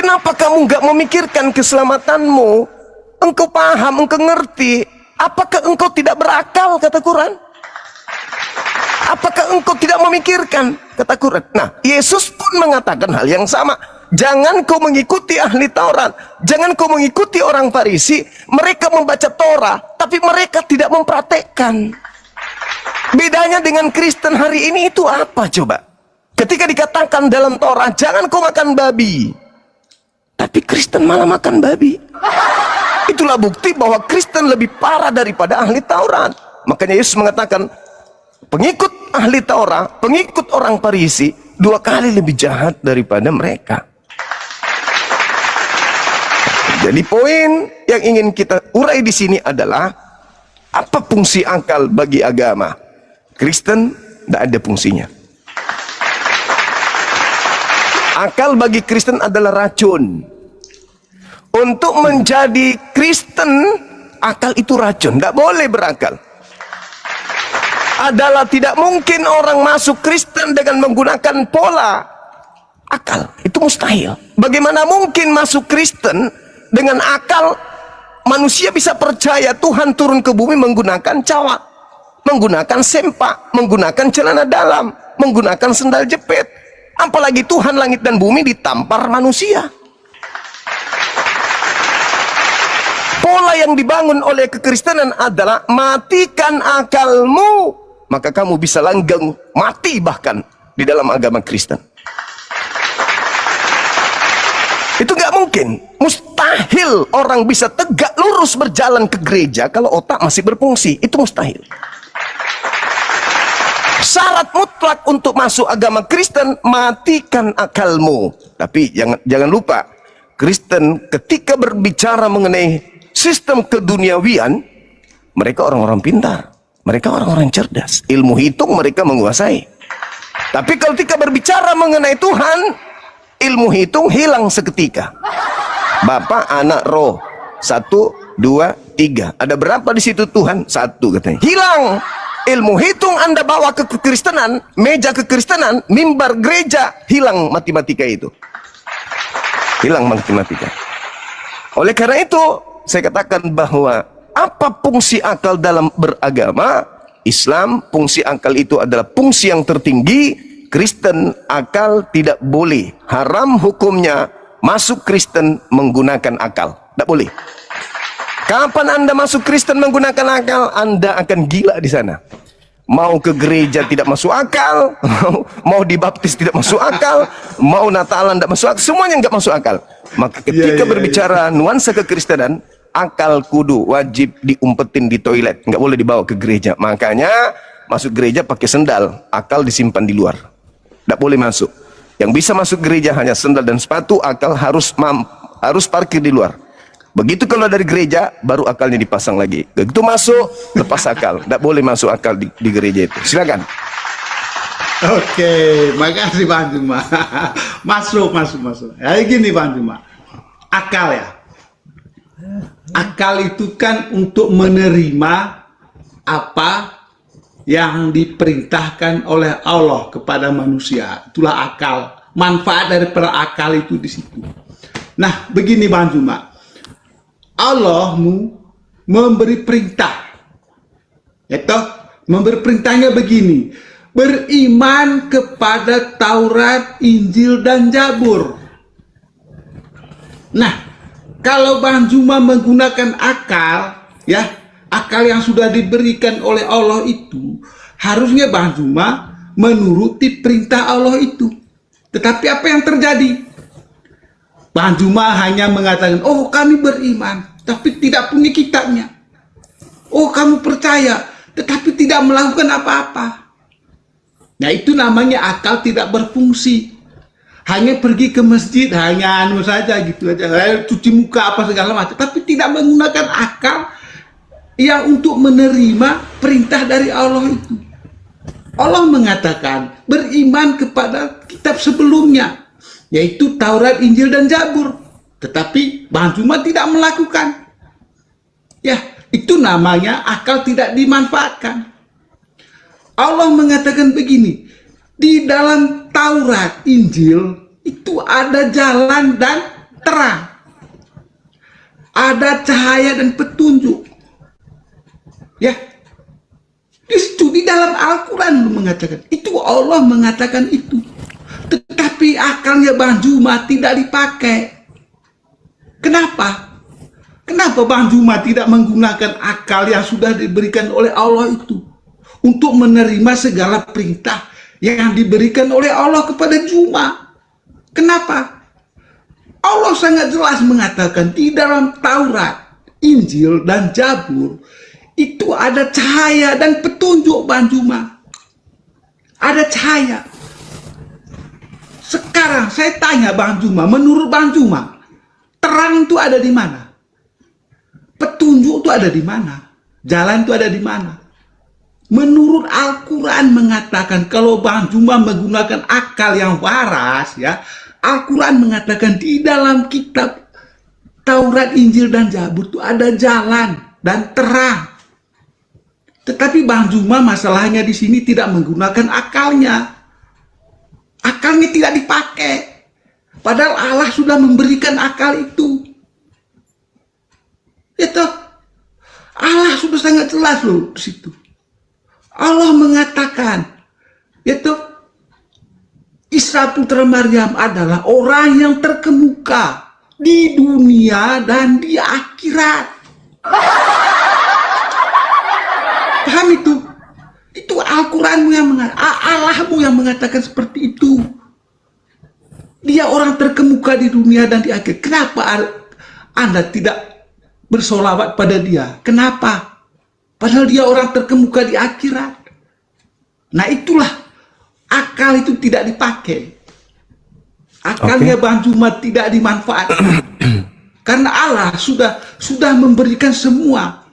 Kenapa kamu nggak memikirkan keselamatanmu? Engkau paham, engkau ngerti. Apakah engkau tidak berakal, kata Quran? Apakah engkau tidak memikirkan, kata Quran? Nah, Yesus pun mengatakan hal yang sama. Jangan kau mengikuti ahli Taurat, jangan kau mengikuti orang Farisi. Mereka membaca Torah, tapi mereka tidak mempraktekkan. Bedanya dengan Kristen hari ini itu apa coba? Ketika dikatakan dalam Torah, jangan kau makan babi, tapi Kristen malah makan babi. Itulah bukti bahwa Kristen lebih parah daripada ahli Taurat. Makanya Yesus mengatakan, pengikut ahli Taurat, pengikut orang Farisi 2 kali lebih jahat daripada mereka. Jadi poin yang ingin kita urai di sini adalah, apa fungsi akal bagi agama? Kristen tidak ada fungsinya. Akal bagi Kristen adalah racun. Untuk menjadi Kristen, akal itu racun, tidak boleh berakal. Adalah tidak mungkin orang masuk Kristen dengan menggunakan pola akal, itu mustahil. Bagaimana mungkin masuk Kristen dengan akal? Manusia bisa percaya Tuhan turun ke bumi menggunakan cawat, menggunakan sempak, menggunakan celana dalam, menggunakan sendal jepit. Apalagi Tuhan langit dan bumi ditampar manusia. Pola yang dibangun oleh kekristenan adalah matikan akalmu, maka kamu bisa langgeng mati bahkan di dalam agama Kristen. Itu nggak mungkin, mustahil orang bisa tegak lurus berjalan ke gereja kalau otak masih berfungsi. Itu mustahil. Syarat mutlak untuk masuk agama Kristen, matikan akalmu. Tapi jangan lupa, Kristen ketika berbicara mengenai sistem keduniawian, mereka orang-orang pintar, mereka orang-orang cerdas, ilmu hitung mereka menguasai. Tapi ketika berbicara mengenai Tuhan, ilmu hitung hilang seketika. Bapa, Anak, Roh, 1, 2, 3. Ada berapa di situ Tuhan? 1 katanya. Hilang. Ilmu hitung Anda bawa ke kekristenan, meja kekristenan, mimbar gereja, hilang matematika itu. Hilang matematika. Oleh karena itu, saya katakan bahwa apa fungsi akal dalam beragama? Islam, fungsi akal itu adalah fungsi yang tertinggi. Kristen, akal tidak boleh. Haram hukumnya masuk Kristen menggunakan akal. Tidak boleh. Kapan Anda masuk Kristen menggunakan akal, Anda akan gila di sana. Mau ke gereja tidak masuk akal, mau dibaptis tidak masuk akal, mau Natalan tidak masuk akal, semuanya nggak masuk akal. Maka ketika berbicara nuansa kekristenan, akal kudu wajib diumpetin di toilet, nggak boleh dibawa ke gereja. Makanya masuk gereja pakai sendal, akal disimpan di luar, nggak boleh masuk. Yang bisa masuk gereja hanya sendal dan sepatu, akal harus parkir di luar. Begitu kalau dari gereja, baru akalnya dipasang lagi. Begitu masuk, lepas akal. Tidak boleh masuk akal di gereja itu. Silakan. Oke, makasih Bang Juma. Masuk. Ya gini Bang Juma. Akal ya. Akal itu kan untuk menerima apa yang diperintahkan oleh Allah kepada manusia. Itulah akal. Manfaat daripada akal itu di situ. Nah, begini Bang Juma. Allahmu memberi perintah, yaitu memberi perintahnya begini: beriman kepada Taurat, Injil, dan Zabur. Nah, kalau Bang Juma menggunakan akal, ya, akal yang sudah diberikan oleh Allah itu, harusnya Bang Juma menuruti perintah Allah itu. Tetapi apa yang terjadi? Bang Juma hanya mengatakan, oh kami beriman, tapi tidak punya kitabnya. Oh kamu percaya, tetapi tidak melakukan apa-apa. Nah itu namanya akal tidak berfungsi. Hanya pergi ke masjid, hanya anu saja gitu aja, cuci muka apa segala macam, tapi tidak menggunakan akal yang untuk menerima perintah dari Allah itu. Allah mengatakan beriman kepada kitab sebelumnya, yaitu Taurat, Injil, dan Zabur. Tetapi Bang Juma tidak melakukan. Ya, itu namanya akal tidak dimanfaatkan. Allah mengatakan begini, di dalam Taurat, Injil, itu ada jalan dan terang. Ada cahaya dan petunjuk. Ya. Di situ di dalam Al-Quran mengatakan. Itu Allah mengatakan itu. Tetapi akalnya Bang Juma tidak dipakai. Kenapa? Kenapa Bang Juma tidak menggunakan akal yang sudah diberikan oleh Allah itu untuk menerima segala perintah yang diberikan oleh Allah kepada Juma? Kenapa? Allah sangat jelas mengatakan di dalam Taurat, Injil, dan Zabur itu ada cahaya dan petunjuk Bang Juma. Ada cahaya. Sekarang saya tanya Bang Juma, menurut Bang Juma, terang itu ada di mana? Petunjuk itu ada di mana? Jalan itu ada di mana? Menurut Al-Quran mengatakan kalau Bang Juma menggunakan akal yang waras, ya, Al-Quran mengatakan di dalam kitab Taurat, Injil, dan Zabur itu ada jalan dan terang. Tetapi Bang Juma masalahnya di sini tidak menggunakan akalnya. Akalnya tidak dipakai. Padahal Allah sudah memberikan akal itu. Itu Allah sudah sangat jelas loh di situ. Allah mengatakan, yaitu Isa putra Maryam adalah orang yang terkemuka di dunia dan di akhirat. Paham itu? Itu Al-Quranmu yang mengatakan, Allahmu yang mengatakan seperti itu. Dia orang terkemuka di dunia dan di akhirat. Kenapa Anda tidak bersolawat pada dia? Kenapa? Padahal dia orang terkemuka di akhirat. Nah itulah, akal itu tidak dipakai. Akalnya Bang Juma tidak dimanfaatkan. Karena Allah sudah memberikan semua.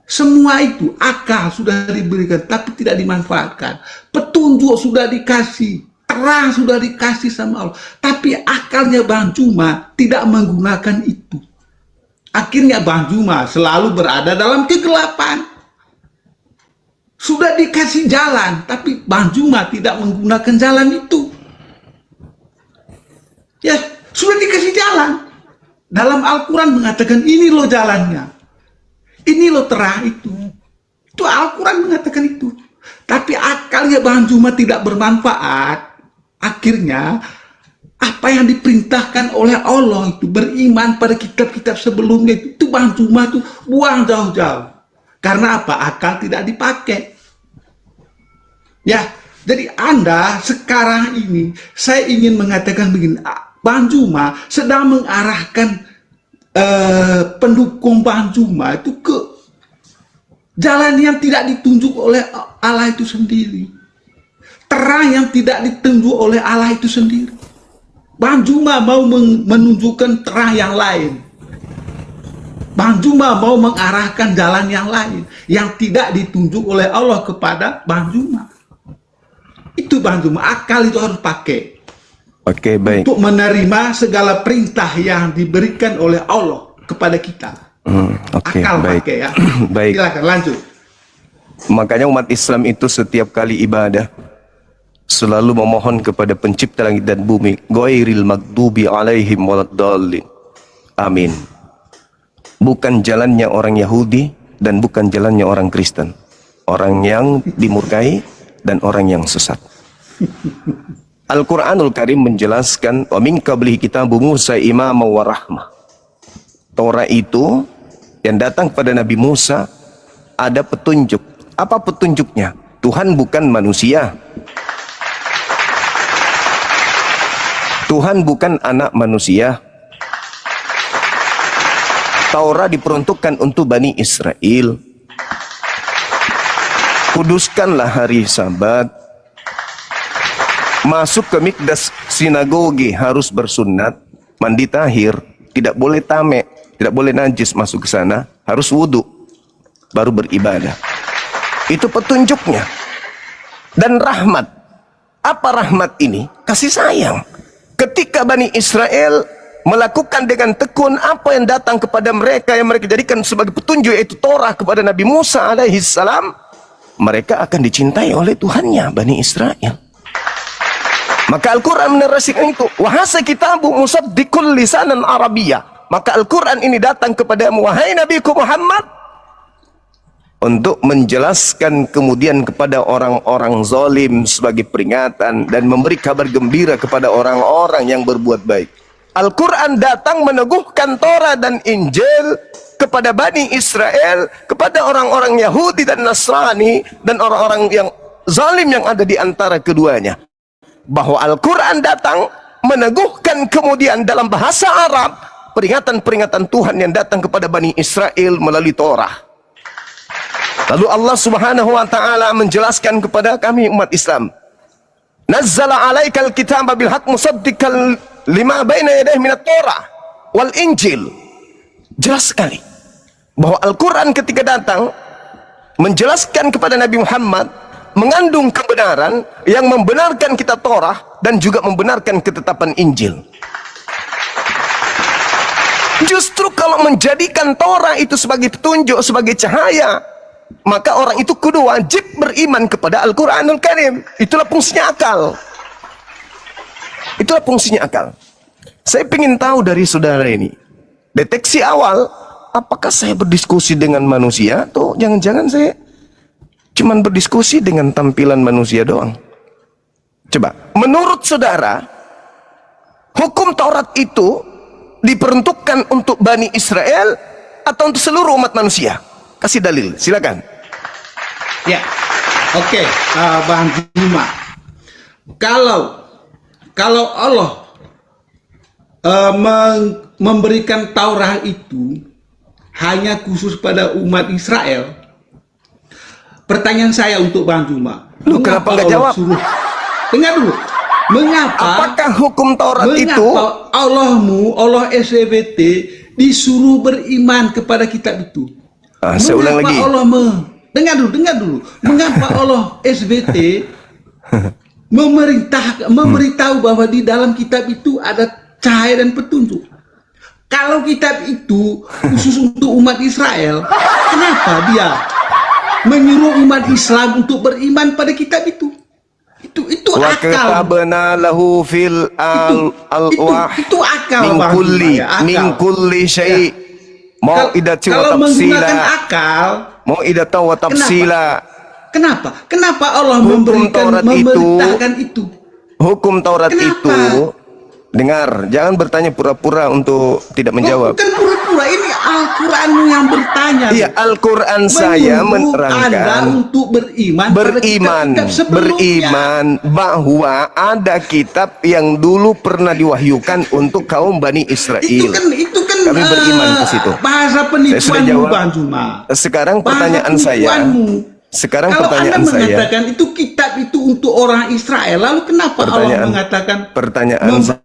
Semua itu akal sudah diberikan tapi tidak dimanfaatkan. Petunjuk sudah dikasih, terang sudah dikasih sama Allah. Tapi akalnya Bang Juma tidak menggunakan itu. Akhirnya Bang Juma selalu berada dalam kegelapan. Sudah dikasih jalan tapi Bang Juma tidak menggunakan jalan itu. Ya, sudah dikasih jalan. Dalam Al-Quran mengatakan ini loh jalannya. Ini loh terang itu. Itu Al-Quran mengatakan itu. Tapi akalnya Bang Juma tidak bermanfaat. Akhirnya apa yang diperintahkan oleh Allah itu, beriman pada kitab-kitab sebelumnya itu Bang Juma itu buang jauh-jauh. Karena apa? Akal tidak dipakai. Ya, jadi Anda sekarang ini saya ingin mengatakan begini, Bang Juma sedang mengarahkan pendukung Bang Juma itu ke jalan yang tidak ditunjuk oleh Allah itu sendiri, terang yang tidak ditunjuk oleh Allah itu sendiri. Bang Juma mau menunjukkan terang yang lain. Bang Juma mau mengarahkan jalan yang lain yang tidak ditunjuk oleh Allah kepada Bang Juma. Itu Bang Juma, akal itu harus pakai. Oke, baik. Untuk menerima segala perintah yang diberikan oleh Allah kepada kita. Oke, akal baik. pakai ya. Baik. Silakan lanjut. Makanya umat Islam itu setiap kali ibadah selalu memohon kepada pencipta langit dan bumi, ghairil maghdubi alaihim waladdallin. Amin. Bukan jalannya orang Yahudi dan bukan jalannya orang Kristen. Orang yang dimurkai dan orang yang sesat. Al-Quranul Karim menjelaskan, wa min qablihi kitabu Musa imama wa rahmah. Taurat itu yang datang kepada Nabi Musa ada petunjuk. Apa petunjuknya? Tuhan bukan manusia. Tuhan bukan anak manusia. Taurat diperuntukkan untuk Bani Israel. Kuduskanlah hari Sabat. Masuk ke mikdas sinagogi harus bersunat, mandi tahir, tidak boleh tamek, tidak boleh najis masuk ke sana, harus wudhu, baru beribadah. Itu petunjuknya. Dan rahmat. Apa rahmat ini? Kasih sayang. Ketika Bani Israel melakukan dengan tekun apa yang datang kepada mereka, yang mereka jadikan sebagai petunjuk, yaitu Torah kepada Nabi Musa alaihissalam, mereka akan dicintai oleh Tuhannya, Bani Israel. Maka Al-Quran menarasikan itu. Wahasa kitabu musaddiqul lisanan Arabiyah. Maka Al-Quran ini datang kepadamu, wahai Nabiku Muhammad, untuk menjelaskan kemudian kepada orang-orang zalim sebagai peringatan dan memberi kabar gembira kepada orang-orang yang berbuat baik. Al-Quran datang meneguhkan Torah dan Injil kepada Bani Israel, kepada orang-orang Yahudi dan Nasrani, dan orang-orang yang zalim yang ada di antara keduanya. Bahwa Al-Quran datang meneguhkan kemudian dalam bahasa Arab peringatan-peringatan Tuhan yang datang kepada Bani Israel melalui Torah. Lalu Allah Subhanahu wa taala menjelaskan kepada kami umat Islam, nazzala alaikal kitaba bil haqq musaddiqal lima baina yadayhi minat Torah wal Injil. Jelas sekali bahwa Al-Quran ketika datang menjelaskan kepada Nabi Muhammad mengandung kebenaran yang membenarkan kitab Torah dan juga membenarkan ketetapan Injil. Justru kalau menjadikan Torah itu sebagai petunjuk, sebagai cahaya, maka orang itu kudu wajib beriman kepada Al-Quranul Karim. Itulah fungsinya akal. Itulah fungsinya akal. Saya ingin tahu dari saudara ini, deteksi awal, apakah saya berdiskusi dengan manusia atau jangan-jangan saya cuman berdiskusi dengan tampilan manusia doang. Coba, menurut saudara, hukum Taurat itu diperuntukkan untuk Bani Israel atau untuk seluruh umat manusia? Kasih dalil, silakan. Ya, oke, Bang Juma. Kalau Allah memberikan Taurat itu hanya khusus pada umat Israel, pertanyaan saya untuk Bang Juma, Lu kenapa nggak jawab? Dengar dulu. Mengapa? Apakah hukum Taurat itu? Allah SWT disuruh beriman kepada kitab itu? Saya ulang lagi. Dengar dulu. Mengapa Allah SWT memberitahu bahwa di dalam kitab itu ada cahaya dan petunjuk? Kalau kitab itu khusus untuk umat Israel, kenapa dia menyuruh umat Islam untuk beriman pada kitab itu? Itu Wa akal. katabna lahu fil alwah Itu akal, min kulli syai' mau'idatan wa Kalau menggunakan tafsila. akal, Mau'idatan wa tafsila. Kenapa Allah Hukum Taurat memerintahkan itu? Hukum Taurat Kenapa? itu, dengar, jangan bertanya pura-pura untuk tidak menjawab. Bukan pura-pura, ini Al-Quranmu yang bertanya. Iya, Al-Quran saya Menyuruh Anda menerangkan untuk beriman pada kitab-kitab sebelumnya. beriman bahwa ada kitab yang dulu pernah diwahyukan untuk kaum Bani Israel. Itu kan Kami beriman ke situ. Bahasa Saya sudah penipuanmu, jawab. Bang Juma. Sekarang Bahasa pertanyaan saya. penipuanmu. Sekarang Kalau pertanyaan Anda saya. mengatakan itu kitab itu untuk orang Israel, lalu kenapa Allah mengatakan Pertanyaan saya.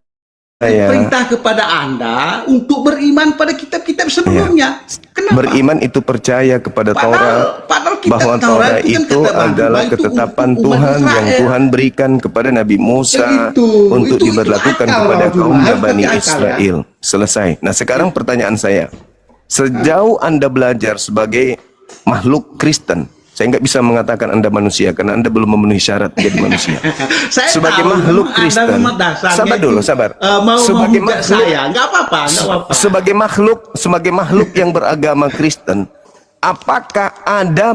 perintah kepada Anda untuk beriman pada kitab-kitab sebelumnya? Kenapa? Beriman itu percaya kepada Taurat, padahal kitab bahwa Taurat Taurat itu kan itu kata Bang adalah Juma, itu ketetapan untuk umat Tuhan yang Israel. Tuhan berikan kepada Nabi Musa untuk Itu diberlakukan akal, kepada Bang Juma. kaum Harus Bani pakai akal, Israel. Selesai. Nah, sekarang pertanyaan saya, sejauh Anda belajar sebagai makhluk Kristen, saya nggak bisa mengatakan Anda manusia karena Anda belum memenuhi syarat jadi manusia. Saya Sebagai tahu makhluk Anda Kristen, memang dasarnya sabar dulu, itu, sabar. mau Sebagai menghujat makhluk, saya, nggak apa-apa. sebagai makhluk yang beragama Kristen, apakah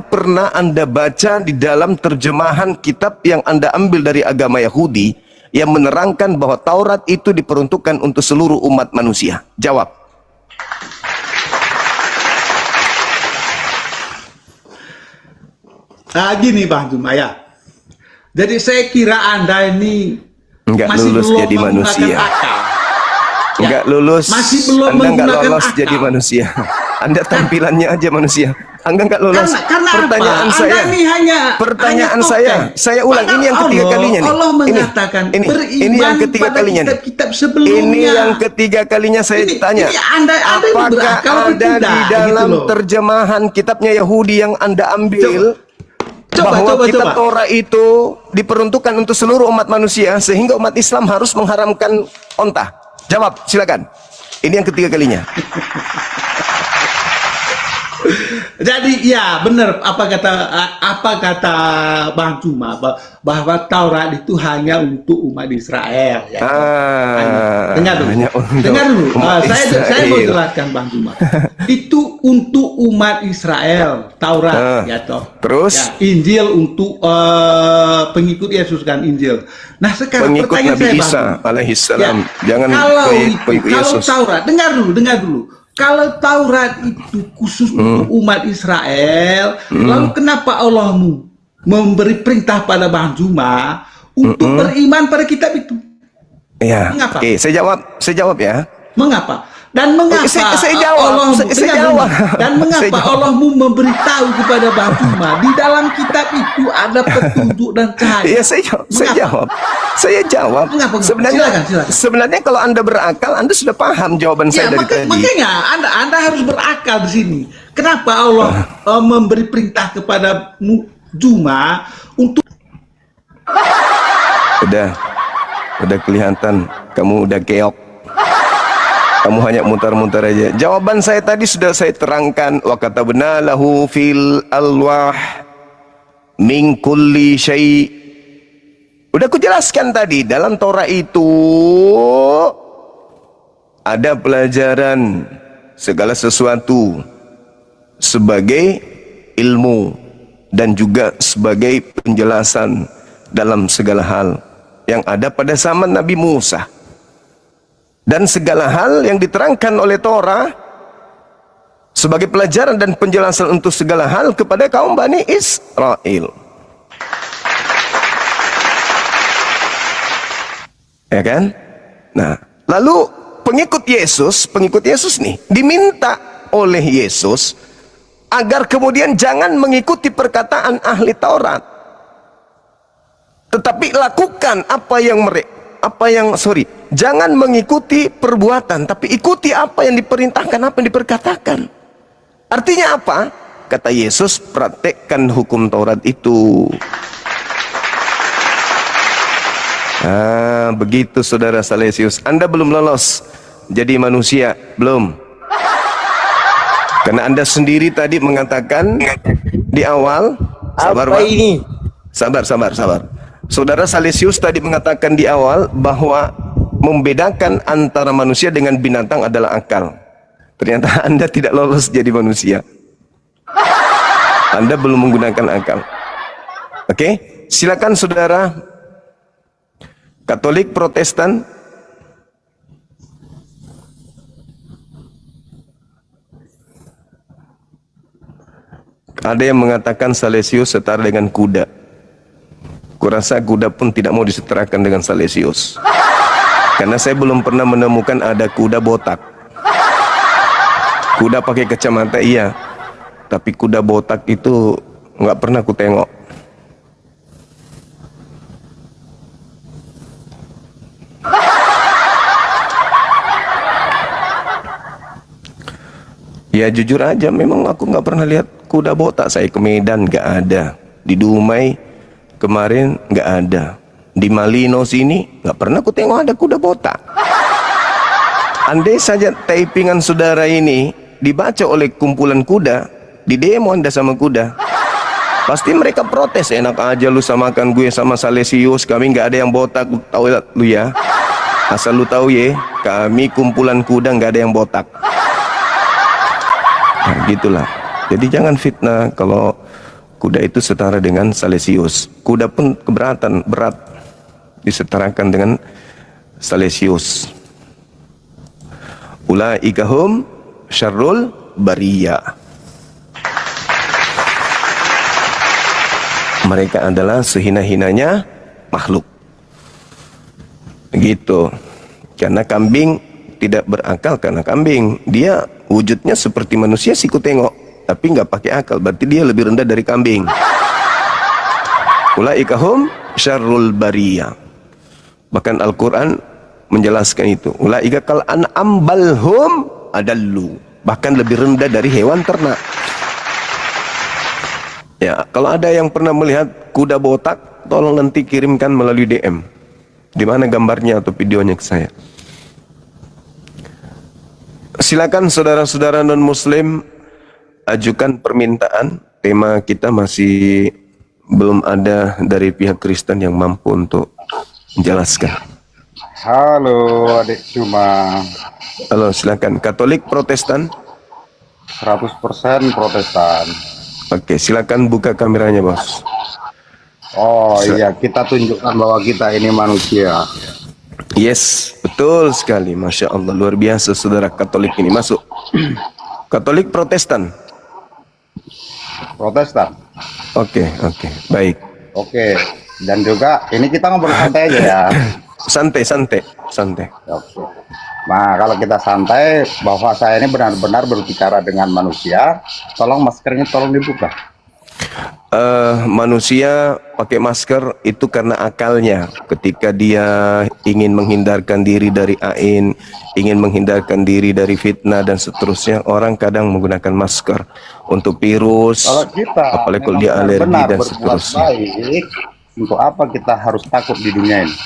pernah Anda baca di dalam terjemahan kitab yang Anda ambil dari agama Yahudi yang menerangkan bahwa Taurat itu diperuntukkan untuk seluruh umat manusia? Jawab. Gini Bang Juma ya. Jadi saya kira Anda ini Nggak masih lulus belum jadi menggunakan manusia. akal. Nggak lulus, Masih belum Anda nggak menggunakan lolos akal. jadi manusia. Anda tampilannya aja manusia. Anda nggak lolos. Karena Pertanyaan apa? saya, Anda ini pertanyaan hanya saya ulang. Ini yang ketiga kalinya nih. Allah mengatakan ini yang ketiga pada kalinya nih. kitab-kitab sebelumnya. Ini yang ketiga kalinya saya tanya. Ini Anda Apakah berakal atau ada tidak, di dalam gitu loh. terjemahan kitabnya Yahudi yang Anda ambil bahwa kitab Torah itu diperuntukkan untuk seluruh umat manusia sehingga umat Islam harus mengharamkan onta? Jawab, silakan. Ini yang ketiga kalinya. Jadi ya benar apa kata Bang Cuma bahwa Taurat itu hanya untuk umat Israel. Ya. Dengar dulu, dengar dulu. Saya mau jelaskan Bang Cuma. Itu untuk umat Israel, Taurat, ya toh. Terus? Ya, Injil untuk pengikut Yesus kan Injil. Nah sekarang Pengikut pertanyaan Nabi saya Isa Bang, alaihissalam. Jangan kalau pengikut Yesus. Taurat, dengar dulu. Kalau Taurat itu khusus untuk umat Israel, lalu kenapa Allah memberi perintah pada Bang Juma untuk beriman pada kitab itu? Ya. Mengapa? Oke, saya jawab ya. Mengapa? Dan mengapa Saya jawab. Dan mengapa Allah memberitahu kepada Bang Juma di dalam kitab itu ada petunjuk dan cahaya? Iya, saya jawab. Mengapa? Sebenarnya, Silakan. sebenarnya kalau Anda berakal, Anda sudah paham jawaban saya dari tadi. Makanya Anda harus berakal di sini. Kenapa Allah memberi perintah kepada Juma untuk udah kelihatan kamu udah keok. Kamu hanya mutar-mutar aja. Jawaban saya tadi sudah saya terangkan. Wa katabna lahu fil alwah min kulli syai'. Udah aku jelaskan tadi, dalam Torah itu ada pelajaran segala sesuatu sebagai ilmu dan juga sebagai penjelasan dalam segala hal yang ada pada zaman Nabi Musa. Dan segala hal yang diterangkan oleh Torah sebagai pelajaran dan penjelasan untuk segala hal kepada kaum Bani Israel. Ya kan? Nah, lalu pengikut Yesus nih diminta oleh Yesus agar kemudian jangan mengikuti perkataan ahli Taurat, tetapi lakukan jangan mengikuti perbuatan, tapi ikuti apa yang diperintahkan, apa yang diperkatakan. Artinya apa? Kata Yesus, praktekkan hukum Taurat itu. Begitu saudara Salesius. Anda belum lolos jadi manusia, belum. Karena Anda sendiri tadi mengatakan di awal, sabar. Saudara Salesius tadi mengatakan di awal bahwa membedakan antara manusia dengan binatang adalah akal. Ternyata Anda tidak lolos jadi manusia. Anda belum menggunakan akal. Oke, silakan saudara Katolik, Protestan. Ada yang mengatakan Salesius setara dengan kuda. Kurasa kuda pun tidak mau disetarakan dengan Salesius. Karena saya belum pernah menemukan ada kuda botak. Kuda pakai kacamata iya, tapi kuda botak itu nggak pernah ku tengok. Ya jujur aja, memang aku nggak pernah lihat kuda botak. Saya ke Medan nggak ada, di Dumai kemarin nggak ada, di Malino sini nggak pernah aku tengok ada kuda botak. Andai saja typingan saudara ini dibaca oleh kumpulan kuda, di demo Anda sama kuda, pasti mereka protes. Enak aja lu samakan gue sama Salesius, kami nggak ada yang botak. Tahu lu ya, asal lu tahu ya, kami kumpulan kuda nggak ada yang botak. Nah, gitulah. Jadi jangan fitnah kalau kuda itu setara dengan Salesius. Kuda pun keberatan, berat disetarakan dengan Salesius. Ulaika hum syarrul bariyah. Mereka adalah sehina-hinanya makhluk. Begitu. Karena kambing tidak berakal, karena kambing dia wujudnya seperti manusia sih ku tengok, tapi nggak pakai akal, berarti dia lebih rendah dari kambing. Ulaika hum syarrul bariyah. Bahkan Al-Quran menjelaskan itu. Ulaika kal an'am bal hum adallu. Bahkan lebih rendah dari hewan ternak. Ya, kalau ada yang pernah melihat kuda botak, tolong nanti kirimkan melalui DM. Di mana gambarnya atau videonya ke saya. Silakan saudara-saudara non-muslim ajukan permintaan. Tema kita masih belum ada dari pihak Kristen yang mampu untuk menjelaskan. Halo adik Cuma, Halo, silakan. Katolik, Protestan? 100% Protestan. Oke, silakan buka kameranya, Bos. Oh iya, kita tunjukkan bahwa kita ini manusia. Yes, betul sekali. Masya Allah, luar biasa saudara Katolik ini. Masuk. Katolik, Protestan? Protestan. Oke, baik. Oke, dan juga ini kita ngobrol santai aja ya. Santai. Oke. Nah, kalau kita santai, bahwa saya ini benar-benar berbicara dengan manusia, tolong maskernya tolong dibuka. Manusia pakai masker itu karena akalnya. Ketika dia ingin menghindarkan diri dari ain, ingin menghindarkan diri dari fitnah dan seterusnya, orang kadang menggunakan masker untuk virus, Kalau kita apalagi kalau memang dia alergi benar-benar dan berbuat seterusnya. baik, untuk apa kita harus takut di dunia ini?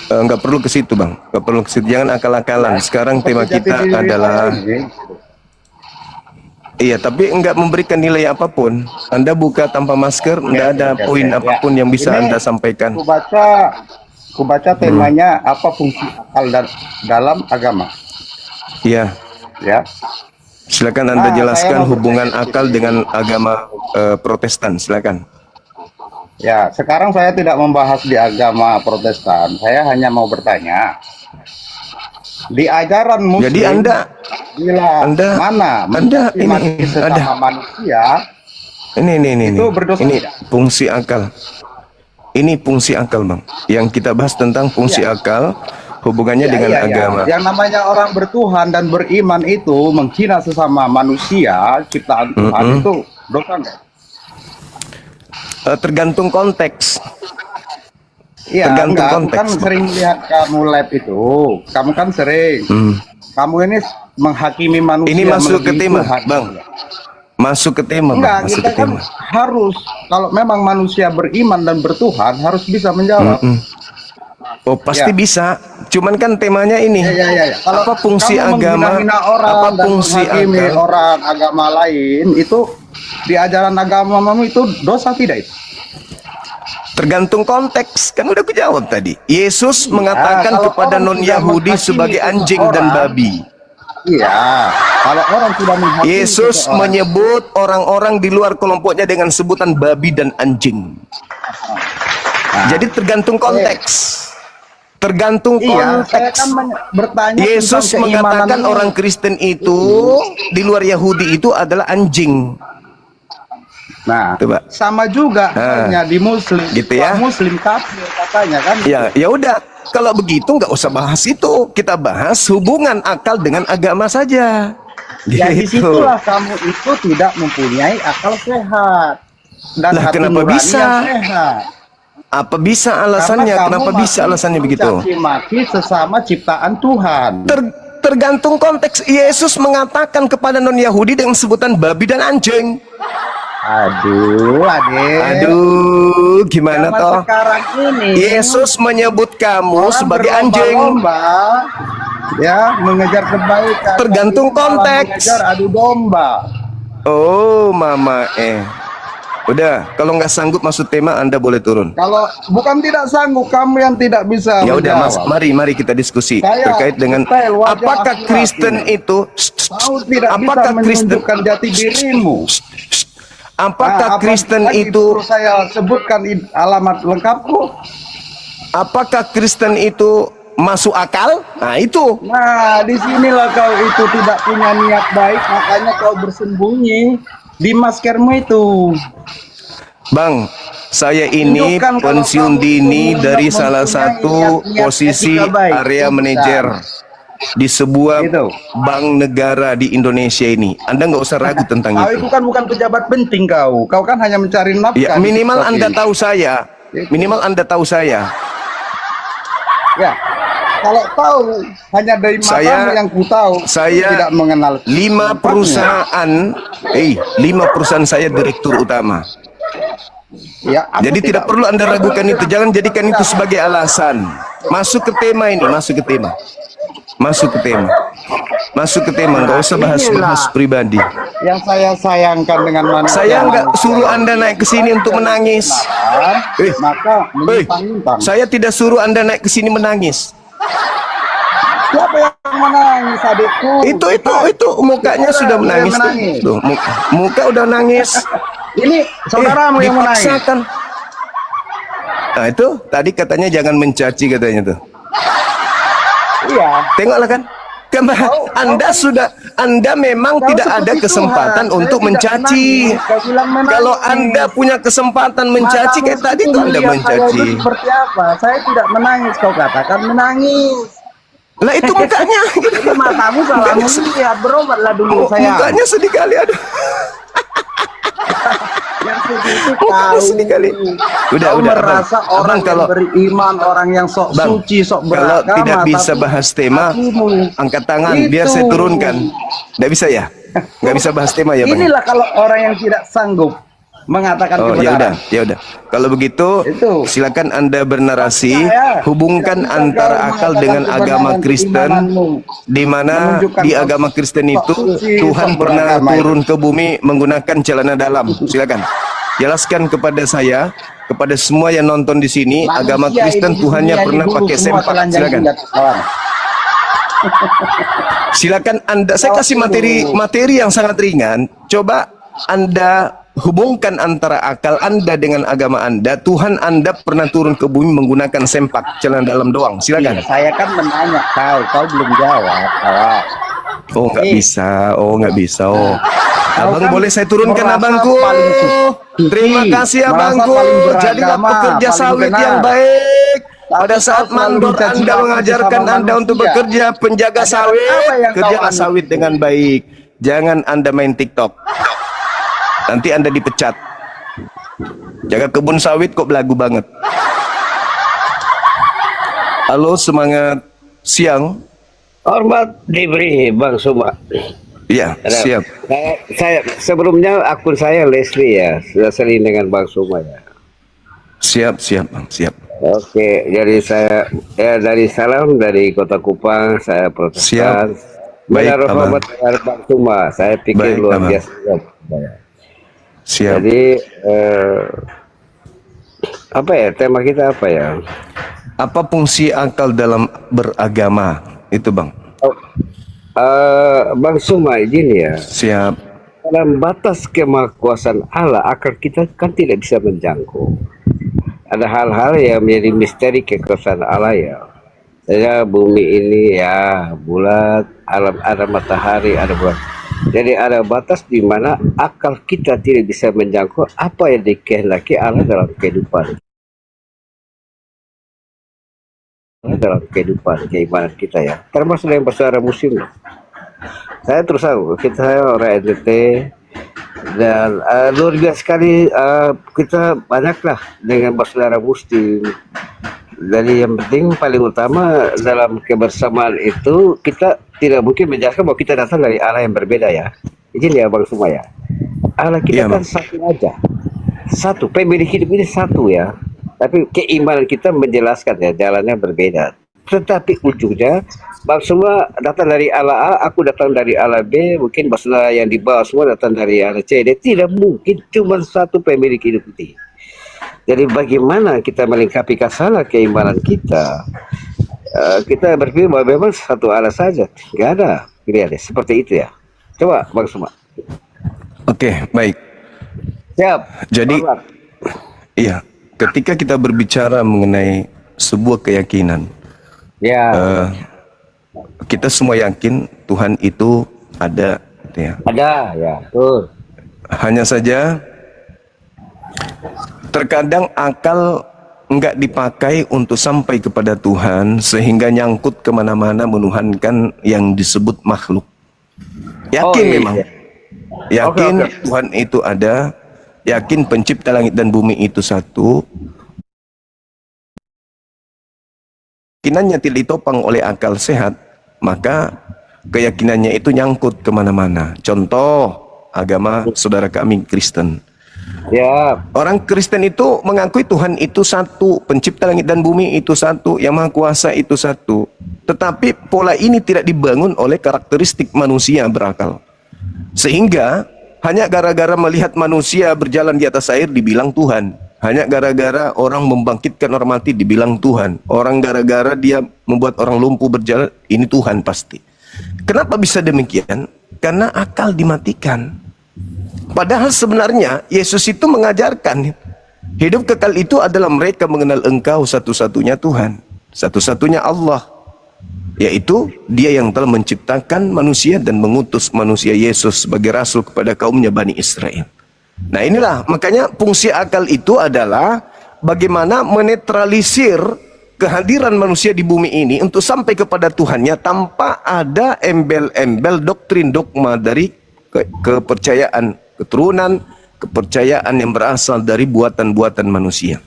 Nggak perlu ke situ, Bang. Nggak perlu ke situ. Jangan akal-akalan. Sekarang tema Seperti kita jati diri adalah saya ini. iya, tapi enggak memberikan nilai apapun. Anda buka tanpa masker, enggak ada Oke, poin oke, apapun ya. yang bisa Ini Anda sampaikan. Ku baca temanya apa fungsi akal dalam agama, Iya, ya. silakan Anda Nah, jelaskan saya mau hubungan bertanya akal sedikit. dengan agama Protestan. Silakan. Ya, sekarang saya tidak membahas di agama Protestan. Saya hanya mau bertanya, di ajaran Muslim, Jadi Anda mana Anda mati sesama manusia ini itu berdosa ini tidak? fungsi akal. Ini fungsi akal, Bang. Yang kita bahas tentang fungsi akal, hubungannya dengan agama. Yang namanya orang bertuhan dan beriman itu menghina sesama manusia ciptaan Tuhan itu dosa nggak? Tergantung konteks. Iya, Tergantung enggak. Aku konteks, kan Bang. sering lihat kamu live itu. Kamu kan sering. Kamu ini menghakimi manusia. Ini masuk ke melebihi tema, Tuhan. Bang. Masuk ke tema, Bang. Enggak, Masuk kita ke kan tema. harus, kalau memang manusia beriman dan bertuhan harus bisa menjawab. Oh, pasti Ya. bisa. Cuman kan temanya ini. Ya. Kalau Apa fungsi kamu agama? menghina orang Apa dan fungsi menghakimi akal? orang agama lain itu di ajaran agamamu itu dosa tidak itu? Tergantung konteks. Kan udah aku jawab tadi. Yesus mengatakan kalau kepada orang sudah non-Yahudi menghakimi sebagai anjing dan seseorang, babi. Iya, kalau orang sudah menghakimi Yesus seseorang, menyebut orang-orang di luar kelompoknya dengan sebutan babi dan anjing. Jadi tergantung konteks. Tergantung iya, saya konteks. kan bertanya Yesus tentang keimanan mengatakan ini. orang Kristen itu di luar Yahudi itu adalah anjing. Nah, Coba. sama juga halnya di Muslim. Gitu ya. Muslim kafir katanya kan. Ya udah. Kalau begitu nggak usah bahas itu. Kita bahas hubungan akal dengan agama saja. Ya Gitu. disitulah kamu itu tidak mempunyai akal sehat dan Lah, hati kenapa nurani bisa? yang sehat. Apa bisa alasannya? Karena Kenapa kamu bisa masih alasannya begitu? mencaci maki sesama ciptaan Tuhan. Tergantung konteks. Yesus mengatakan kepada non-Yahudi dengan sebutan babi dan anjing. Aduh, adik. Aduh, gimana Zaman toh? sekarang ini Yesus menyebut kamu orang sebagai anjing. berlomba-lomba, ya, mengejar kebaikan. Tergantung Tapi malah konteks. Mengejar adu domba. Oh, mama Udah, kalau nggak sanggup masuk tema, Anda boleh turun. Kalau bukan tidak sanggup, kamu yang tidak bisa Ya udah, Mas, menjawab. mari kita diskusi Saya terkait dengan detail wajah apakah laki-laki. Kristen itu Kamu tidak apakah bisa Kristen menunjukkan jati dirimu. apakah Nah, Kristen apalagi itu perlu saya sebutkan alamat lengkapku. apakah Kristen itu masuk akal? Nah, itu. Nah, disinilah kau itu tidak punya niat baik, makanya kau bersembunyi di maskermu itu. Bang, saya ini Tunjukkan kalau pensiun kamu dini itu dari mempunyai salah satu niat-niat posisi etika baik. area Tunjukkan. manajer di sebuah Gitu. bank negara di Indonesia ini. Anda nggak usah ragu tentang Kau itu. itu kan bukan pejabat penting kau. Kau kan hanya mencari nafkah. Ya, di minimal TikTok Anda ini. tahu saya. Itu. Minimal Anda tahu saya. Ya. Kalau tahu hanya dari matamu Saya- yang ku tahu, saya tidak mengenal 5 tempatnya. perusahaan, 5 perusahaan saya direktur utama. Ya, aku Jadi tidak perlu Anda ragukan itu. Jangan jadikan itu sebagai alasan. Masuk ke tema ini, masuk ke tema. Masuk ke tema. masuk ke tema, nggak usah bahas pribadi. Yang saya sayangkan dengan manusia. Saya nggak suruh Anda naik ke sini untuk menangis. Maka menyimpang-nyimpang. Saya tidak suruh Anda naik ke sini menangis. Siapa yang menangis, adikku? Itu mukanya sudah menangis. Tuh, muka udah nangis. Ini saudaramu yang menangis. Dipaksakan. Nah itu tadi katanya jangan mencaci katanya tuh. Iya. Tengoklah kan. Anda memang tidak ada kesempatan untuk mencaci. Kalau Anda punya kesempatan mencaci kayak tadi tuh Anda mencaci. Seperti apa? Saya tidak menangis, kau katakan menangis. Lah itu mukanya. Jadi matamu salah melihat, berobatlah dulu saya. Mukanya sedih kali ada. Yang sedih itu kau sedih kali. Udah merasa abang. orang Abang kalau yang beriman, orang yang sok suci, sok beragama. Kalau tidak bisa bahas tema, angkat tangan biar saya turunkan. Tidak bisa ya? Nggak bisa bahas tema ya, Bang? Inilah kalau orang yang tidak sanggup mengatakan kebenaran. Ya udah. Kalau begitu, silakan Anda bernarasi, hubungkan antara akal dengan agama Kristen, di mana di agama Kristen itu Tuhan pernah turun ke bumi menggunakan celana dalam. Silakan. Jelaskan kepada saya, kepada semua yang nonton di sini, agama Kristen Tuhannya pernah pakai sempak. Silakan. Silakan Anda, saya kasih materi yang sangat ringan. Coba Anda hubungkan antara akal Anda dengan agama Anda. Tuhan Anda pernah turun ke bumi menggunakan sempak, celana dalam doang. Silakan. Saya kan menanya kau belum jawab. Oh nggak bisa. Abang kan boleh saya turunkan abangku. Terima kasih abangku. Jadilah pekerja sawit yang baik. Pada saat mandor Anda mengajarkan Anda untuk bekerja penjaga sawit, kerjalah sawit dengan baik. Jangan Anda main TikTok. Nanti Anda dipecat. Jaga kebun sawit kok belagu banget. Halo, semangat siang. Hormat diberi Bang Suma. Iya, siap. Saya sebelumnya akun saya Leslie ya, sudah sering dengan Bang Suma ya. Siap, Bang, siap. Oke, jadi saya dari salam dari Kota Kupang, saya Protestan. Baik, Hormat dengan Bang Suma, saya pikir luar biasa. Siap. Jadi apa ya, tema kita apa ya? Apa fungsi akal dalam beragama? Itu Bang. Bang Suma gini ya. Siap. Dalam batas kemahakuasaan Allah, akal kita kan tidak bisa menjangkau. Ada hal-hal yang menjadi misteri kekuasaan Allah ya. Saya bumi ini ya bulat, alam ada matahari, ada bulan. Jadi ada batas di mana akal kita tidak bisa menjangkau apa yang dikehendaki Allah dalam kehidupan. Dalam kehidupan keimanan kita ya, termasuk yang bersaudara muslim. Saya terus tahu kita orang NTT dan luar biasa sekali, kita banyaklah dengan bersaudara muslim. Jadi yang penting paling utama dalam kebersamaan itu kita tidak mungkin menjelaskan bahwa kita datang dari Allah yang berbeda ya. Izin ya Bang semua ya. Allah kita kan satu aja, satu pemilik hidup ini satu ya. Tapi keimanan kita menjelaskan ya jalannya berbeda. Tetapi ujungnya Bang semua datang dari Allah A, aku datang dari Allah B, mungkin masalah yang di bawah semua datang dari Allah C. D. Tidak mungkin cuma satu pemilik hidup ini. Jadi bagaimana kita melengkapi kasalah keimanan kita? Kita berpikir bahwa memang satu Allah saja, nggak ada pilihan seperti itu ya. Coba Bang semua. Oke, baik. Siap. Jadi, iya. Ketika kita berbicara mengenai sebuah keyakinan, ya, kita semua yakin Tuhan itu ada, ya. Ada, ya, betul. Hanya saja terkadang akal nggak dipakai untuk sampai kepada Tuhan sehingga nyangkut kemana-mana menuhankan yang disebut makhluk. Yakin memang, yakin Tuhan itu ada. Yakin pencipta langit dan bumi itu satu. Keyakinannya tidak ditopang oleh akal sehat, maka keyakinannya itu nyangkut kemana-mana. Contoh agama saudara kami Kristen. Ya. Orang Kristen itu mengakui Tuhan itu satu, pencipta langit dan bumi itu satu, yang maha kuasa itu satu. Tetapi pola ini tidak dibangun oleh karakteristik manusia berakal. Sehingga hanya gara-gara melihat manusia berjalan di atas air dibilang Tuhan. Hanya gara-gara orang membangkitkan orang mati dibilang Tuhan. Orang gara-gara dia membuat orang lumpuh berjalan, ini Tuhan pasti. Kenapa bisa demikian? Karena akal dimatikan. Padahal sebenarnya Yesus itu mengajarkan hidup kekal itu adalah mereka mengenal Engkau satu-satunya Tuhan, satu-satunya Allah, yaitu Dia yang telah menciptakan manusia dan mengutus manusia Yesus sebagai rasul kepada kaumnya Bani Israel. Nah inilah makanya fungsi akal itu adalah bagaimana menetralisir kehadiran manusia di bumi ini untuk sampai kepada Tuhannya tanpa ada embel-embel doktrin dogma dari kepercayaan keturunan, kepercayaan yang berasal dari buatan-buatan manusia.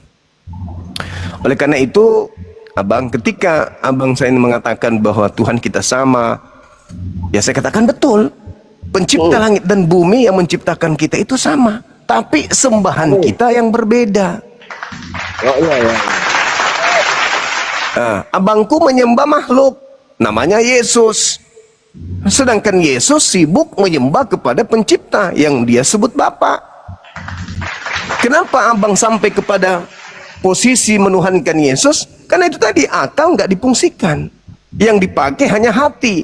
Oleh karena itu, Abang, ketika Abang saya mengatakan bahwa Tuhan kita sama, ya saya katakan betul. Pencipta langit dan bumi yang menciptakan kita itu sama, tapi sembahan kita yang berbeda. Oh iya ya. Nah, abangku menyembah makhluk, namanya Yesus. Sedangkan Yesus sibuk menyembah kepada pencipta yang dia sebut Bapa. Kenapa abang sampai kepada posisi menuhankan Yesus? Karena itu tadi akal nggak difungsikan. Yang dipakai hanya hati,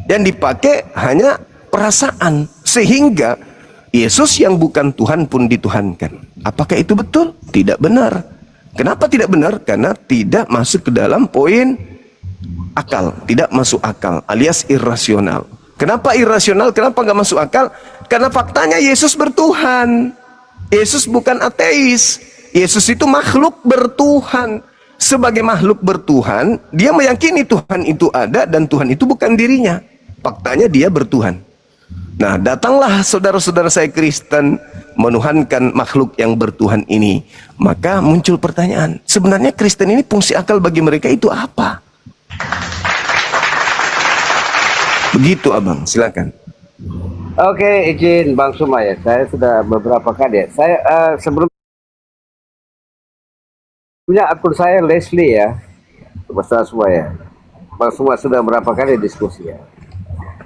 yang dipakai hanya perasaan, sehingga Yesus yang bukan Tuhan pun dituhankan. Apakah itu betul? Tidak benar. Kenapa tidak benar? Karena tidak masuk ke dalam poin akal, tidak masuk akal, alias irasional. Kenapa irasional? Kenapa nggak masuk akal? Karena faktanya Yesus bertuhan. Yesus bukan ateis. Yesus itu makhluk bertuhan. Sebagai makhluk bertuhan, dia meyakini Tuhan itu ada dan Tuhan itu bukan dirinya. Faktanya dia bertuhan. Nah, datanglah saudara-saudara saya Kristen menuhankan makhluk yang bertuhan ini. Maka muncul pertanyaan, sebenarnya Kristen ini fungsi akal bagi mereka itu apa? Begitu Abang, silakan. Oke, izin Bang Suma ya. Saya sudah beberapa kali ya. Saya sebelumnya akun saya Leslie ya. Bersama semua ya. Bang Suma sudah berapa kali diskusi ya.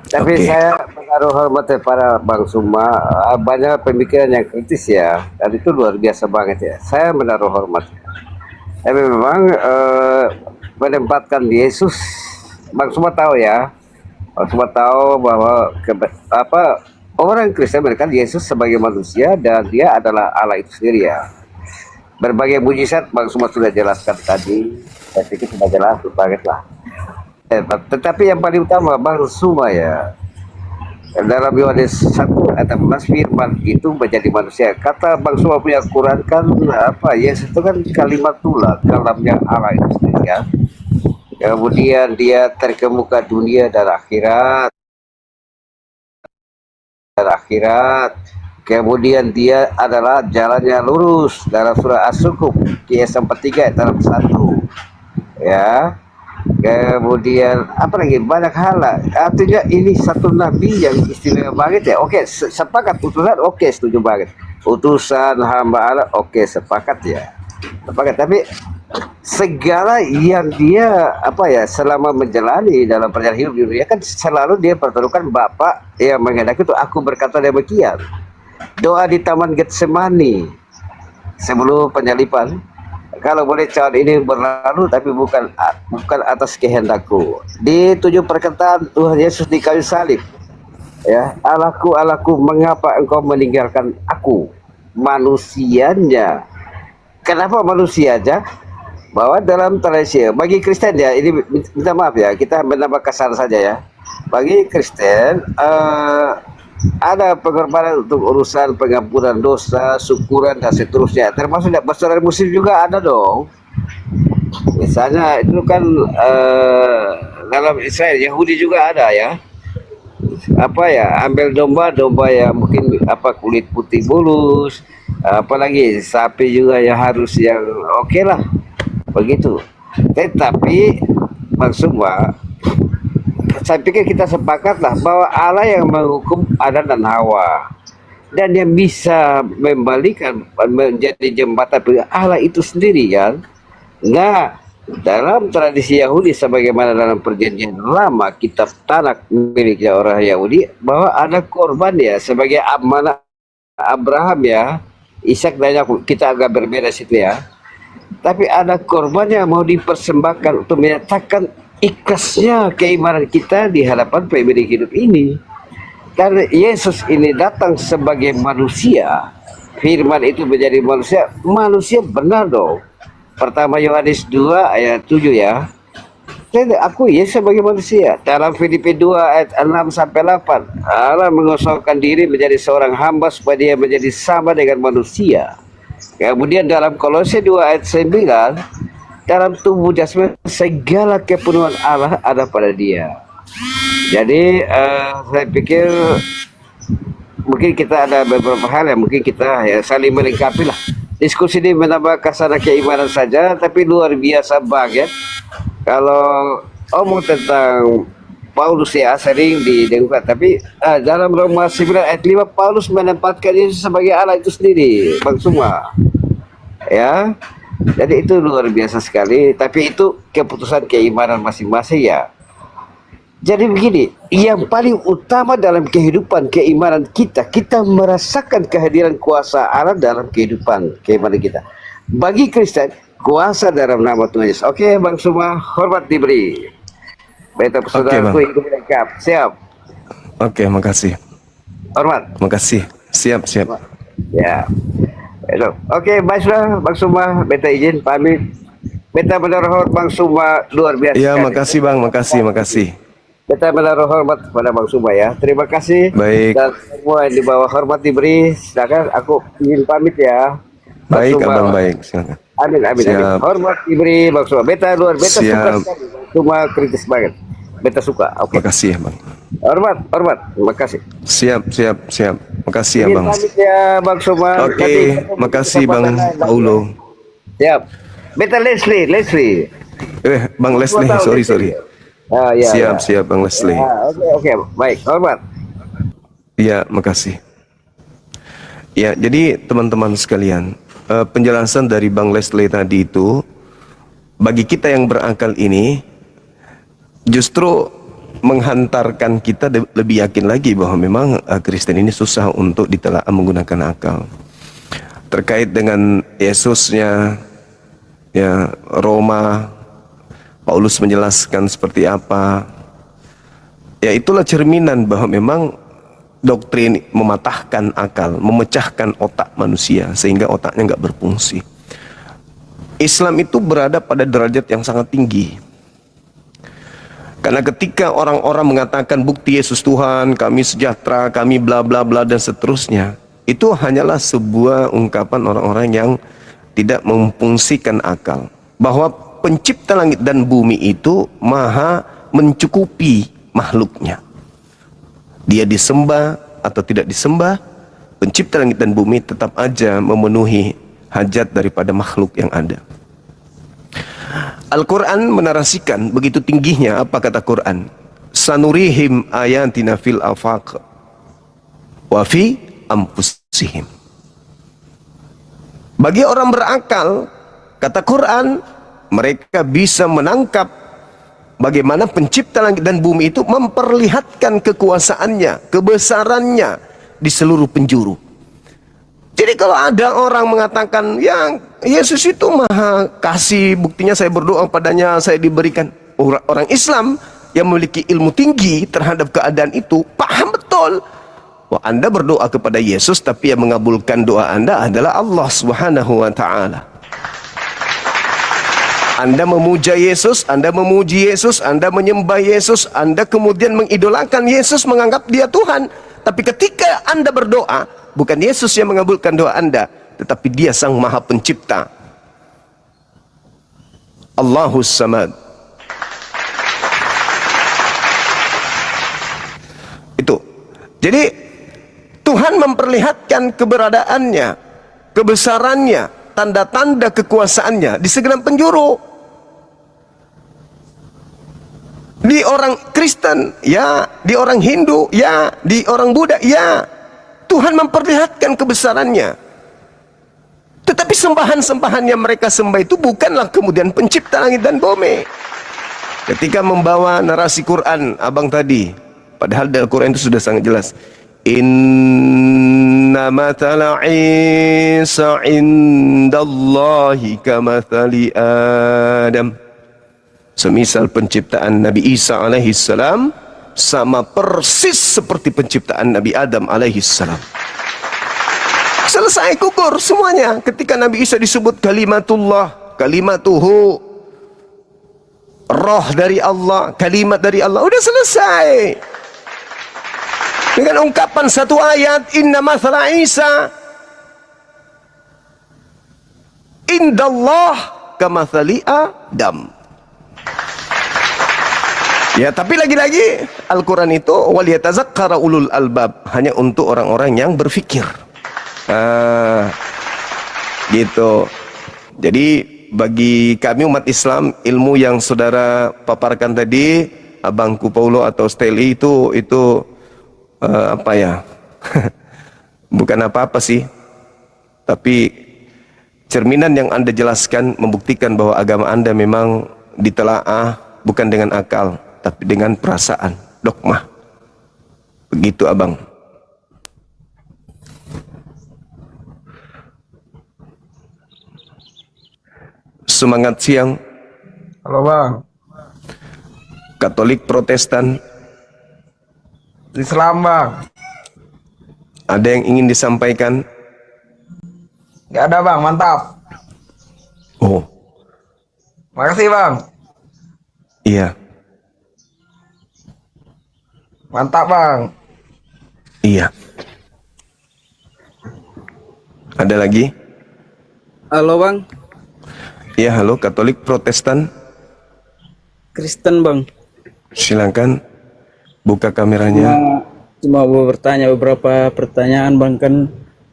Tapi saya menaruh hormat para Bang Suma, banyak pemikiran yang kritis ya, dan itu luar biasa banget ya. Saya menaruh hormat. Tapi memang menempatkan Yesus, Bang Suma tahu ya, Bang Suma tahu bahwa orang Kristen menempatkan Yesus sebagai manusia dan dia adalah Allah itu sendiri ya. Berbagai mujizat Bang Suma sudah jelaskan tadi, saya pikir sudah jelas banget lah. Tetapi yang paling utama Bang Suma ya, dalam Yohanes 1 ayat 14 firman itu menjadi manusia. Kata Bang Suma punya Quran kan Yesus itu kan kalimatullah, kalamnya Allah itu sendiri ya. Kemudian dia terkemuka dunia dan akhirat. Kemudian dia adalah jalannya lurus dalam surah As-Sukuk ayat 43 dalam 1 ya. Kemudian apa lagi, banyak hal lah. Artinya ini satu nabi yang istimewa banget ya. Oke, sepakat utusan, oke, setuju banget. Utusan hamba Allah, oke, sepakat ya. Sepakat, tapi segala yang dia selama menjalani dalam perjalanan hidup di dunia kan selalu dia pertaruhkan Bapa yang menghendaki itu. Aku berkata demikian. Doa di Taman Getsemani sebelum penyalipan, kalau boleh cawan ini berlalu tapi bukan atas kehendakku. Di 7 perkataan Tuhan Yesus di kayu salib ya, Allahku, Allahku, mengapa engkau meninggalkan aku? Manusianya. Kenapa manusia aja? Bahwa dalam tradisi bagi Kristen ya, ini minta maaf ya, kita menambah kasar saja ya. Bagi Kristen ada pengorbanan untuk urusan pengampunan dosa, syukuran dan seterusnya. Termasuk saudara muslim juga ada dong. Misalnya itu kan dalam Israel Yahudi juga ada ya. Ambil domba yang mungkin kulit putih mulus, apalagi sapi juga yang harus yang oke lah. Begitu. Tetapi maksudnya saya pikir kita sepakatlah bahwa Allah yang menghukum Adam dan Hawa dan yang bisa membalikan menjadi jembatan Allah itu sendiri kan. Nah, dalam tradisi Yahudi sebagaimana dalam perjanjian lama kitab Tanak miliknya orang Yahudi, bahwa ada korban ya sebagai amanah Abraham ya, Ishak dan Yakub. Kita agak berbeda situ ya, tapi ada korban yang mau dipersembahkan untuk menyatakan ikhlasnya keimanan kita di hadapan pemilik hidup ini. Karena Yesus ini datang sebagai manusia, firman itu menjadi manusia, manusia benar dong. Pertama Yohanes 2 ayat 7 ya. Saya akui ya sebagai manusia. Dalam Filipi 2 ayat 6 sampai 8, Allah mengosongkan diri menjadi seorang hamba supaya dia menjadi sama dengan manusia. Kemudian dalam Kolose 2 ayat 9, dalam tubuh jasmani segala kepenuhan Allah ada pada dia. Jadi saya pikir mungkin kita ada beberapa hal yang mungkin kita ya saling melengkapi lah. Diskusi ini menambah kasana keimanan saja, tapi luar biasa banget. Kalau omong tentang Paulus ya sering didengarkan, tapi dalam Roma 9 ayat 5 Paulus menempatkan Yesus sebagai Allah itu sendiri, Bang Suma. Ya, jadi itu luar biasa sekali. Tapi itu keputusan keimanan masing-masing ya. Jadi begini, yang paling utama dalam kehidupan keimanan kita, kita merasakan kehadiran kuasa Allah dalam kehidupan keimanan kita. Bagi Kristen, kuasa dalam nama Tuhan Yesus. Oke, Bang Suma, hormat diberi. Beta saudaraku itu lengkap. Siap. Oke, makasih. Hormat. Makasih. Siap. Ya. Oke, baiklah, Bang Suma, beta izin pamit. Beta menaruh hormat Bang Suma luar biasa. Ya, sekali. makasih Bang, makasih. Kita menaruh hormat kepada Bang Suma ya. Terima kasih. Baik. Dan semua yang di bawah hormat diberi. Silakan aku ingin pamit ya. Bang Baik, Suma. Abang, baik. Silakan. Amin. Siap. Hormat diberi Bang Suma. Beta suka Siap. sekali. Suma kritis banget. Beta suka. Oke. Makasih ya, Bang. Hormat. Terima kasih. Siap. Makasih ya, Ingin Bang. pamit ya Bang Suma. Oke, Nanti ketemu makasih di Bang kesempatan lain. Paulo. Siap. Beta Leslie. Bang Leslie, sorry. Ya. Siap, Bang Leslie. Oke. Baik. Hormat. Iya, makasih. Ya, jadi teman-teman sekalian, penjelasan dari Bang Leslie tadi itu, bagi kita yang berakal ini, justru menghantarkan kita lebih yakin lagi bahwa memang Kristen ini susah untuk ditelaah menggunakan akal. Terkait dengan Yesusnya, ya Roma, Paulus menjelaskan seperti apa. Ya itulah cerminan bahwa memang doktrin mematahkan akal, memecahkan otak manusia sehingga otaknya nggak berfungsi. Islam itu berada pada derajat yang sangat tinggi. Karena ketika orang-orang mengatakan bukti Yesus Tuhan, kami sejahtera, kami bla bla bla dan seterusnya, itu hanyalah sebuah ungkapan orang-orang yang tidak memfungsikan akal. Bahwa pencipta langit dan bumi itu maha mencukupi makhluknya. Dia disembah atau tidak disembah, pencipta langit dan bumi tetap aja memenuhi hajat daripada makhluk yang ada. Al-Quran menarasikan begitu tingginya apa kata Quran. Sanurihim ayatina fil afaq wa fi anfusihim. Bagi orang berakal, kata Quran, mereka bisa menangkap bagaimana pencipta langit dan bumi itu memperlihatkan kekuasaannya, kebesarannya di seluruh penjuru. Jadi kalau ada orang mengatakan, ya Yesus itu maha kasih, buktinya saya berdoa padanya, saya diberikan. Orang Islam yang memiliki ilmu tinggi terhadap keadaan itu, paham betul. Wah, Anda berdoa kepada Yesus, tapi yang mengabulkan doa Anda adalah Allah Subhanahu wa Ta'ala. Anda memuja Yesus, Anda memuji Yesus, Anda menyembah Yesus, Anda kemudian mengidolakan Yesus, menganggap dia Tuhan. Tapi ketika Anda berdoa, bukan Yesus yang mengabulkan doa Anda, tetapi dia Sang Maha Pencipta. Allahus Samad. Itu. Jadi Tuhan memperlihatkan keberadaannya, kebesarannya, tanda-tanda kekuasaannya di segenap penjuru. Di orang Kristen, ya, di orang Hindu, ya, di orang Buddha, ya. Tuhan memperlihatkan kebesarannya. Tetapi sembahan-sembahan yang mereka sembah itu bukanlah kemudian pencipta langit dan bumi. Ketika membawa narasi Quran, abang tadi, padahal dalam Quran itu sudah sangat jelas. Inna mathala Isa indallahi kamathali Adam. Semisal penciptaan Nabi Isa alaihissalam sama persis seperti penciptaan Nabi Adam alaihissalam. Selesai gugur semuanya. Ketika Nabi Isa disebut kalimatullah, kalimatuhu, roh dari Allah, kalimat dari Allah, udah selesai. Dengan ungkapan satu ayat, inna mathala Isa indallah kamathali Adam. Ya, tapi lagi-lagi Al-Quran itu waliyatazakkara ulul albab, hanya untuk orang-orang yang berfikir. Gitu. Jadi bagi kami umat Islam, ilmu yang saudara paparkan tadi, abangku Paulo atau Steli itu apa ya? Bukan apa-apa sih. Tapi cerminan yang Anda jelaskan membuktikan bahwa agama Anda memang ditelaah bukan dengan akal, tapi dengan perasaan, dogma. Begitu abang. Semangat siang. Halo bang, Katolik Protestan, Islam bang. ada yang ingin disampaikan? Gak ada bang, mantap. Oh, Makasih bang, iya, mantap bang. iya. Ada lagi? Halo bang, Ya, halo, Katolik Protestan. Kristen bang. Silakan buka kameranya. Cuma mau bertanya beberapa pertanyaan bang, kan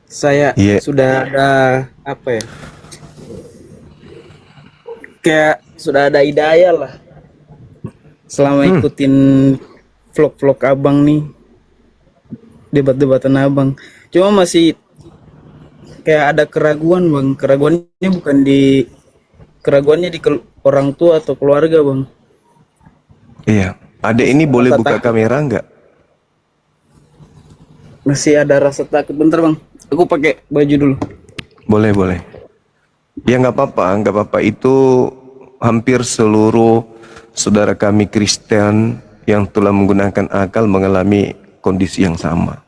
saya Iya. sudah ada apa ya? Kayak sudah ada hidayah lah. Selama ikutin vlog-vlog abang nih, debat-debatan abang. Cuma masih kayak ada keraguan bang. Keraguannya di orang tua atau keluarga bang. Iya. Adek ini boleh buka kamera enggak? Masih ada rasa takut. Bentar bang, aku pakai baju dulu. Boleh, boleh. Ya nggak apa-apa, nggak apa-apa. Itu hampir seluruh saudara kami Kristen yang telah menggunakan akal mengalami kondisi yang sama.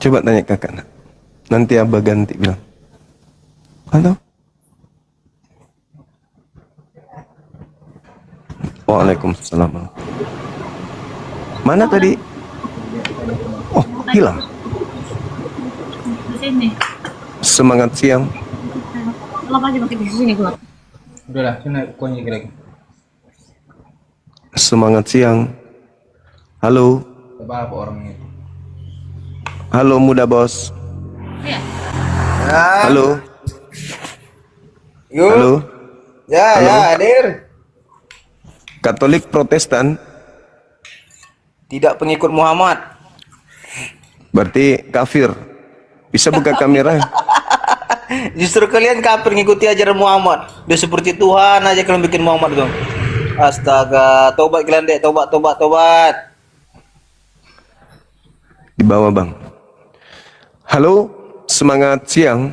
Coba tanya kakak nak. Nanti abah ganti bilang. Halo. Waalaikumsalam. Mana tadi? Oh, hilang. Di sini. Semangat siang. Lap aja pakai di sini keluar. Udah lah, sini kunci lagi. Semangat siang. Halo. Coba apa orangnya? Halo muda bos. Iya. Halo. Yuk. Halo. Ya, Halo. ya, hadir. Katolik Protestan. Tidak pengikut Muhammad. Berarti kafir. Bisa buka kamera? Justru kalian kafir ngikuti ajaran Muhammad. Dia seperti Tuhan aja kalian bikin Muhammad dong. Astaga, tobat kalian dek, tobat. Di bawah bang. Halo, semangat siang.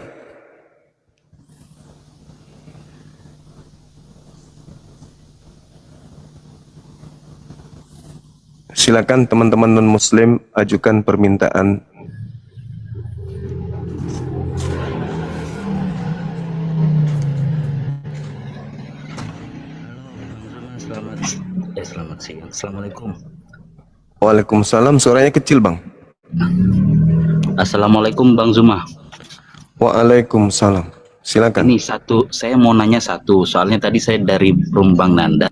Silakan teman-teman non-muslim ajukan permintaan. Selamat siang. Assalamualaikum. Waalaikumsalam, suaranya kecil bang. Assalamualaikum Bang Zuma. Waalaikumsalam. Silakan. Ini satu, saya mau nanya satu. Soalnya tadi saya dari Rumbang Nanda.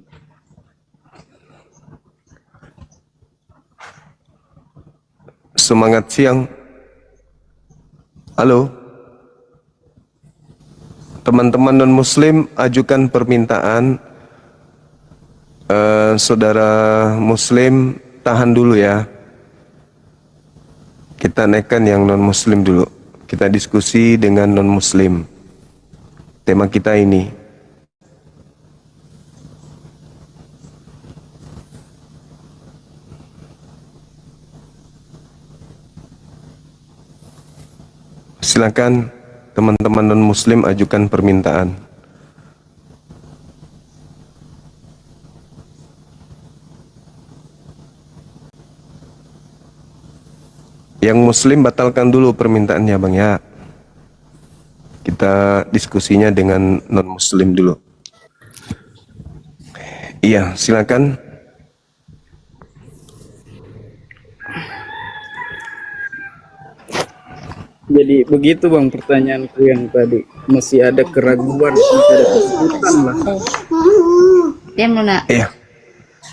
Semangat siang. Halo. Teman-teman non-muslim ajukan permintaan. Saudara muslim tahan dulu ya. Kita naikkan yang non-muslim dulu. Kita diskusi dengan non-muslim. Tema kita ini. Silakan teman-teman non-muslim ajukan permintaan. Yang muslim batalkan dulu permintaannya Bang ya. Kita diskusinya dengan non-muslim dulu. Iya, silakan. Jadi begitu Bang pertanyaanku yang tadi. Masih ada keraguan, masih ada kesulitan lah. Dia mana? Iya.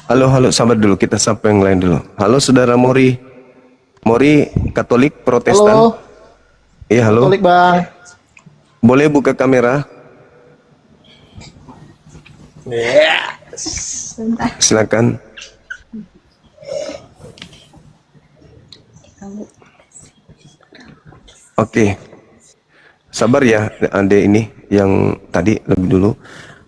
Halo, sabar dulu, kita sapa yang lain dulu. Halo saudara Mori. Mori Katolik Protestan. Halo. Iya, halo. Katolik Bang. Boleh buka kamera? Silakan. Oke. Sabar ya, Ade ini yang tadi lebih dulu.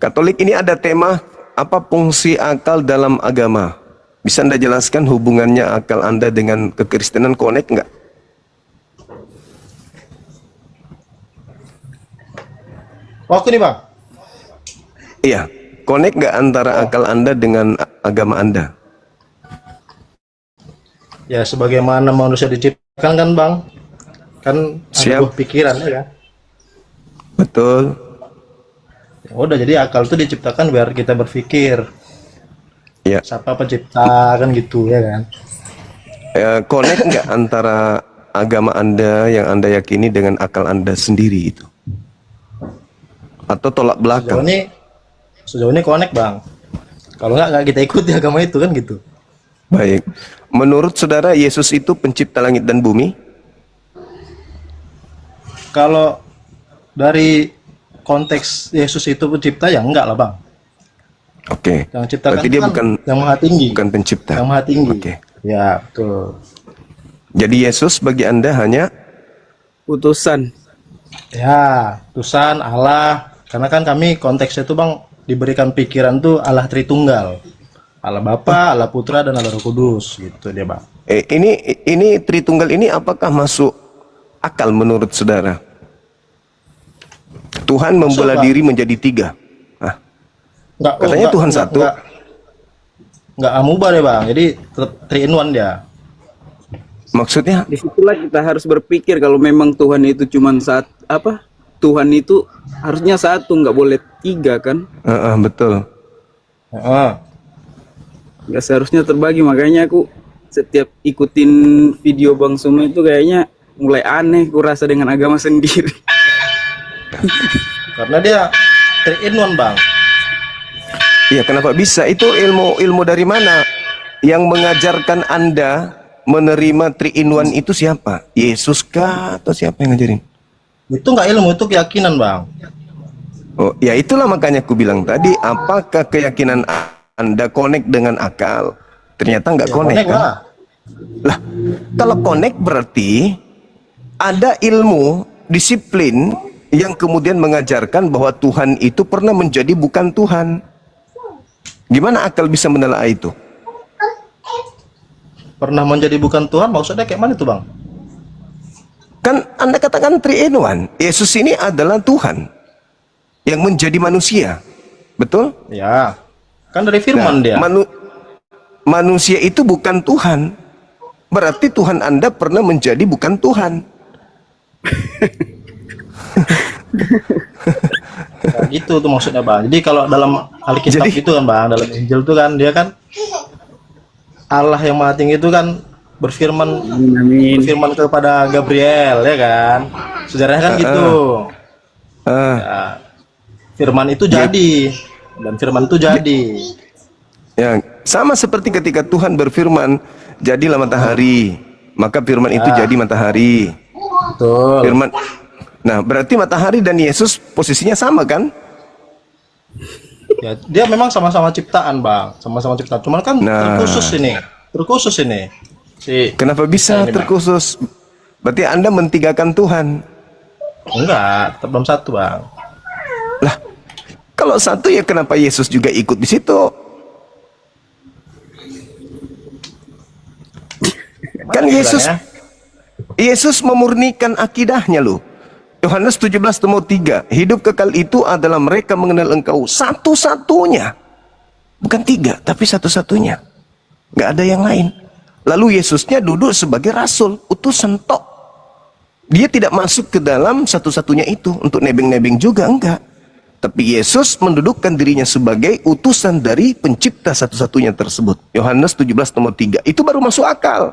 Katolik ini ada tema apa fungsi akal dalam agama? Bisa Anda jelaskan hubungannya akal Anda dengan kekristenan, connect nggak? Waktu nih Bang. Iya, connect nggak antara akal Anda dengan agama Anda? Ya sebagaimana manusia diciptakan kan Bang. Kan ada Siap. buah pikiran ya kan. Betul. Ya udah, jadi akal itu diciptakan biar kita berpikir. Ya. Siapa pencipta kan gitu ya kan. Connect nggak antara agama Anda yang Anda yakini dengan akal Anda sendiri itu? Atau tolak belakang? Sejauh ini connect Bang. Kalau nggak kita ikuti agama itu kan gitu. Baik. Menurut saudara Yesus itu pencipta langit dan bumi? Kalau dari konteks Yesus itu pencipta ya enggak lah Bang. Oke. Yang ciptakan Berarti dia kan bukan yang maha tinggi. bukan pencipta. Yang maha tinggi. Oke. Ya betul. Jadi Yesus bagi Anda hanya Putusan. Ya, Tuhan Allah. Karena kan kami konteksnya itu Bang diberikan pikiran tuh Allah Tritunggal. Allah Bapa, Allah Putra dan Allah Roh Kudus gitu dia Bang. ini Tritunggal ini apakah masuk akal menurut saudara? Tuhan membelah Bang. diri menjadi 3. Enggak, Katanya Tuhan satu. Enggak amuba deh Bang. Jadi 3 in 1 dia. Maksudnya? Disitulah kita harus berpikir kalau memang Tuhan itu cuma Tuhan itu harusnya satu, nggak boleh 3 kan? Betul. Nggak seharusnya terbagi, makanya aku setiap ikutin video Bang Suma itu kayaknya mulai aneh, aku rasa dengan agama sendiri. Karena dia 3 in 1 Bang. Iya, kenapa bisa? Itu ilmu dari mana? Yang mengajarkan Anda menerima 3 in 1 itu siapa? Yesus kah atau siapa yang ngajarin? Itu enggak ilmu, itu keyakinan Bang. Oh, ya itulah makanya aku bilang tadi, apakah keyakinan Anda connect dengan akal? Ternyata nggak Ya, connect kan? lah. Lah, kalau connect berarti ada ilmu, disiplin yang kemudian mengajarkan bahwa Tuhan itu pernah menjadi bukan Tuhan. Gimana akal bisa menelaah itu? Pernah menjadi bukan Tuhan, maksudnya kayak mana itu Bang? Kan Anda katakan 3 in 1. Yesus ini adalah Tuhan yang menjadi manusia. Betul? Ya. Kan dari firman dia. Manusia itu bukan Tuhan. Berarti Tuhan Anda pernah menjadi bukan Tuhan. Nah, gitu tuh maksudnya Bang. Jadi kalau dalam Alkitab itu kan Bang, dalam Injil itu kan dia kan Allah yang Maha Tinggi itu kan berfirman kepada Gabriel ya kan. Sejarahnya kan gitu. Ya, firman itu jadi dan firman itu jadi. Ya, sama seperti ketika Tuhan berfirman, jadilah matahari, Maka firman itu jadi matahari. Betul. Firman. Nah, berarti matahari dan Yesus posisinya sama kan? Ya, dia memang sama-sama ciptaan, Bang. Sama-sama ciptaan. Cuman kan Nah. terkhusus ini. Si Kenapa bisa ini, Bang. terkhusus? Berarti Anda mentigakan Tuhan. Enggak, tetap dalam satu, Bang. Lah, kalau satu ya kenapa Yesus juga ikut di situ? Kan Yesus memurnikan akidahnya loh. Yohanes 17:3, hidup kekal itu adalah mereka mengenal engkau satu-satunya. Bukan tiga, tapi satu-satunya. Nggak ada yang lain. Lalu Yesusnya duduk sebagai rasul, utusan tok. Dia tidak masuk ke dalam satu-satunya itu. Untuk nebeng-nebeng juga enggak. Tapi Yesus mendudukkan dirinya sebagai utusan dari pencipta satu-satunya tersebut. Yohanes 17:3. Itu baru masuk akal.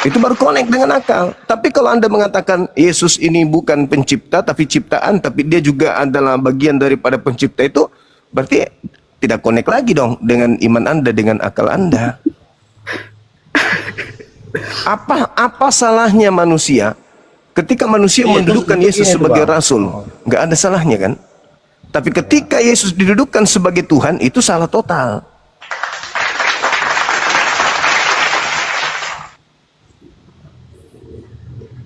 Itu baru connect dengan akal. Tapi kalau Anda mengatakan Yesus ini bukan pencipta tapi ciptaan, tapi dia juga adalah bagian daripada pencipta, itu berarti tidak connect lagi dong dengan iman Anda, dengan akal Anda. Apa salahnya manusia ketika manusia mendudukkan Yesus sebagai rasul? Nggak ada salahnya kan? Tapi ketika Yesus didudukkan sebagai Tuhan, itu salah total.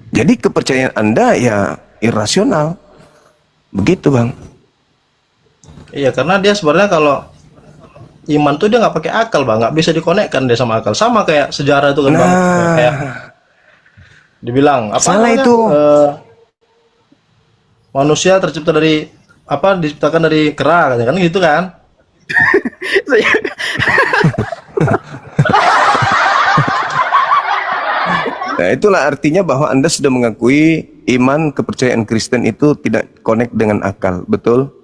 Jadi kepercayaan Anda ya irasional. Begitu, Bang. Iya, karena dia sebenarnya kalau iman tuh dia nggak pakai akal, Bang, nggak bisa dikonekkan dia sama akal. Sama kayak sejarah itu kan, Bang. Kayak dibilang apa salah namanya? itu. Manusia tercipta dari apa? Diciptakan dari kera, kan gitu kan? Nah, itulah artinya bahwa Anda sudah mengakui iman kepercayaan Kristen itu tidak connect dengan akal, betul?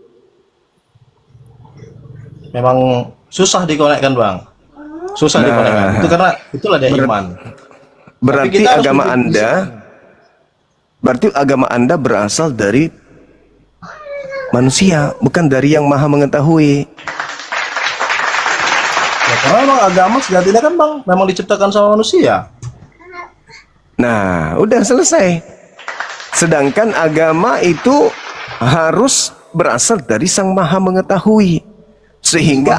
Memang susah dikonekkan, Bang. Susah dikonekkan. Itu karena itulah dia iman. Berarti kita harus agama Anda berasal dari manusia, bukan dari yang maha mengetahui. Ya, karena memang agama sejatinya kan, Bang, memang diciptakan sama manusia. Nah, udah selesai. Sedangkan agama itu harus berasal dari sang maha mengetahui. Sehingga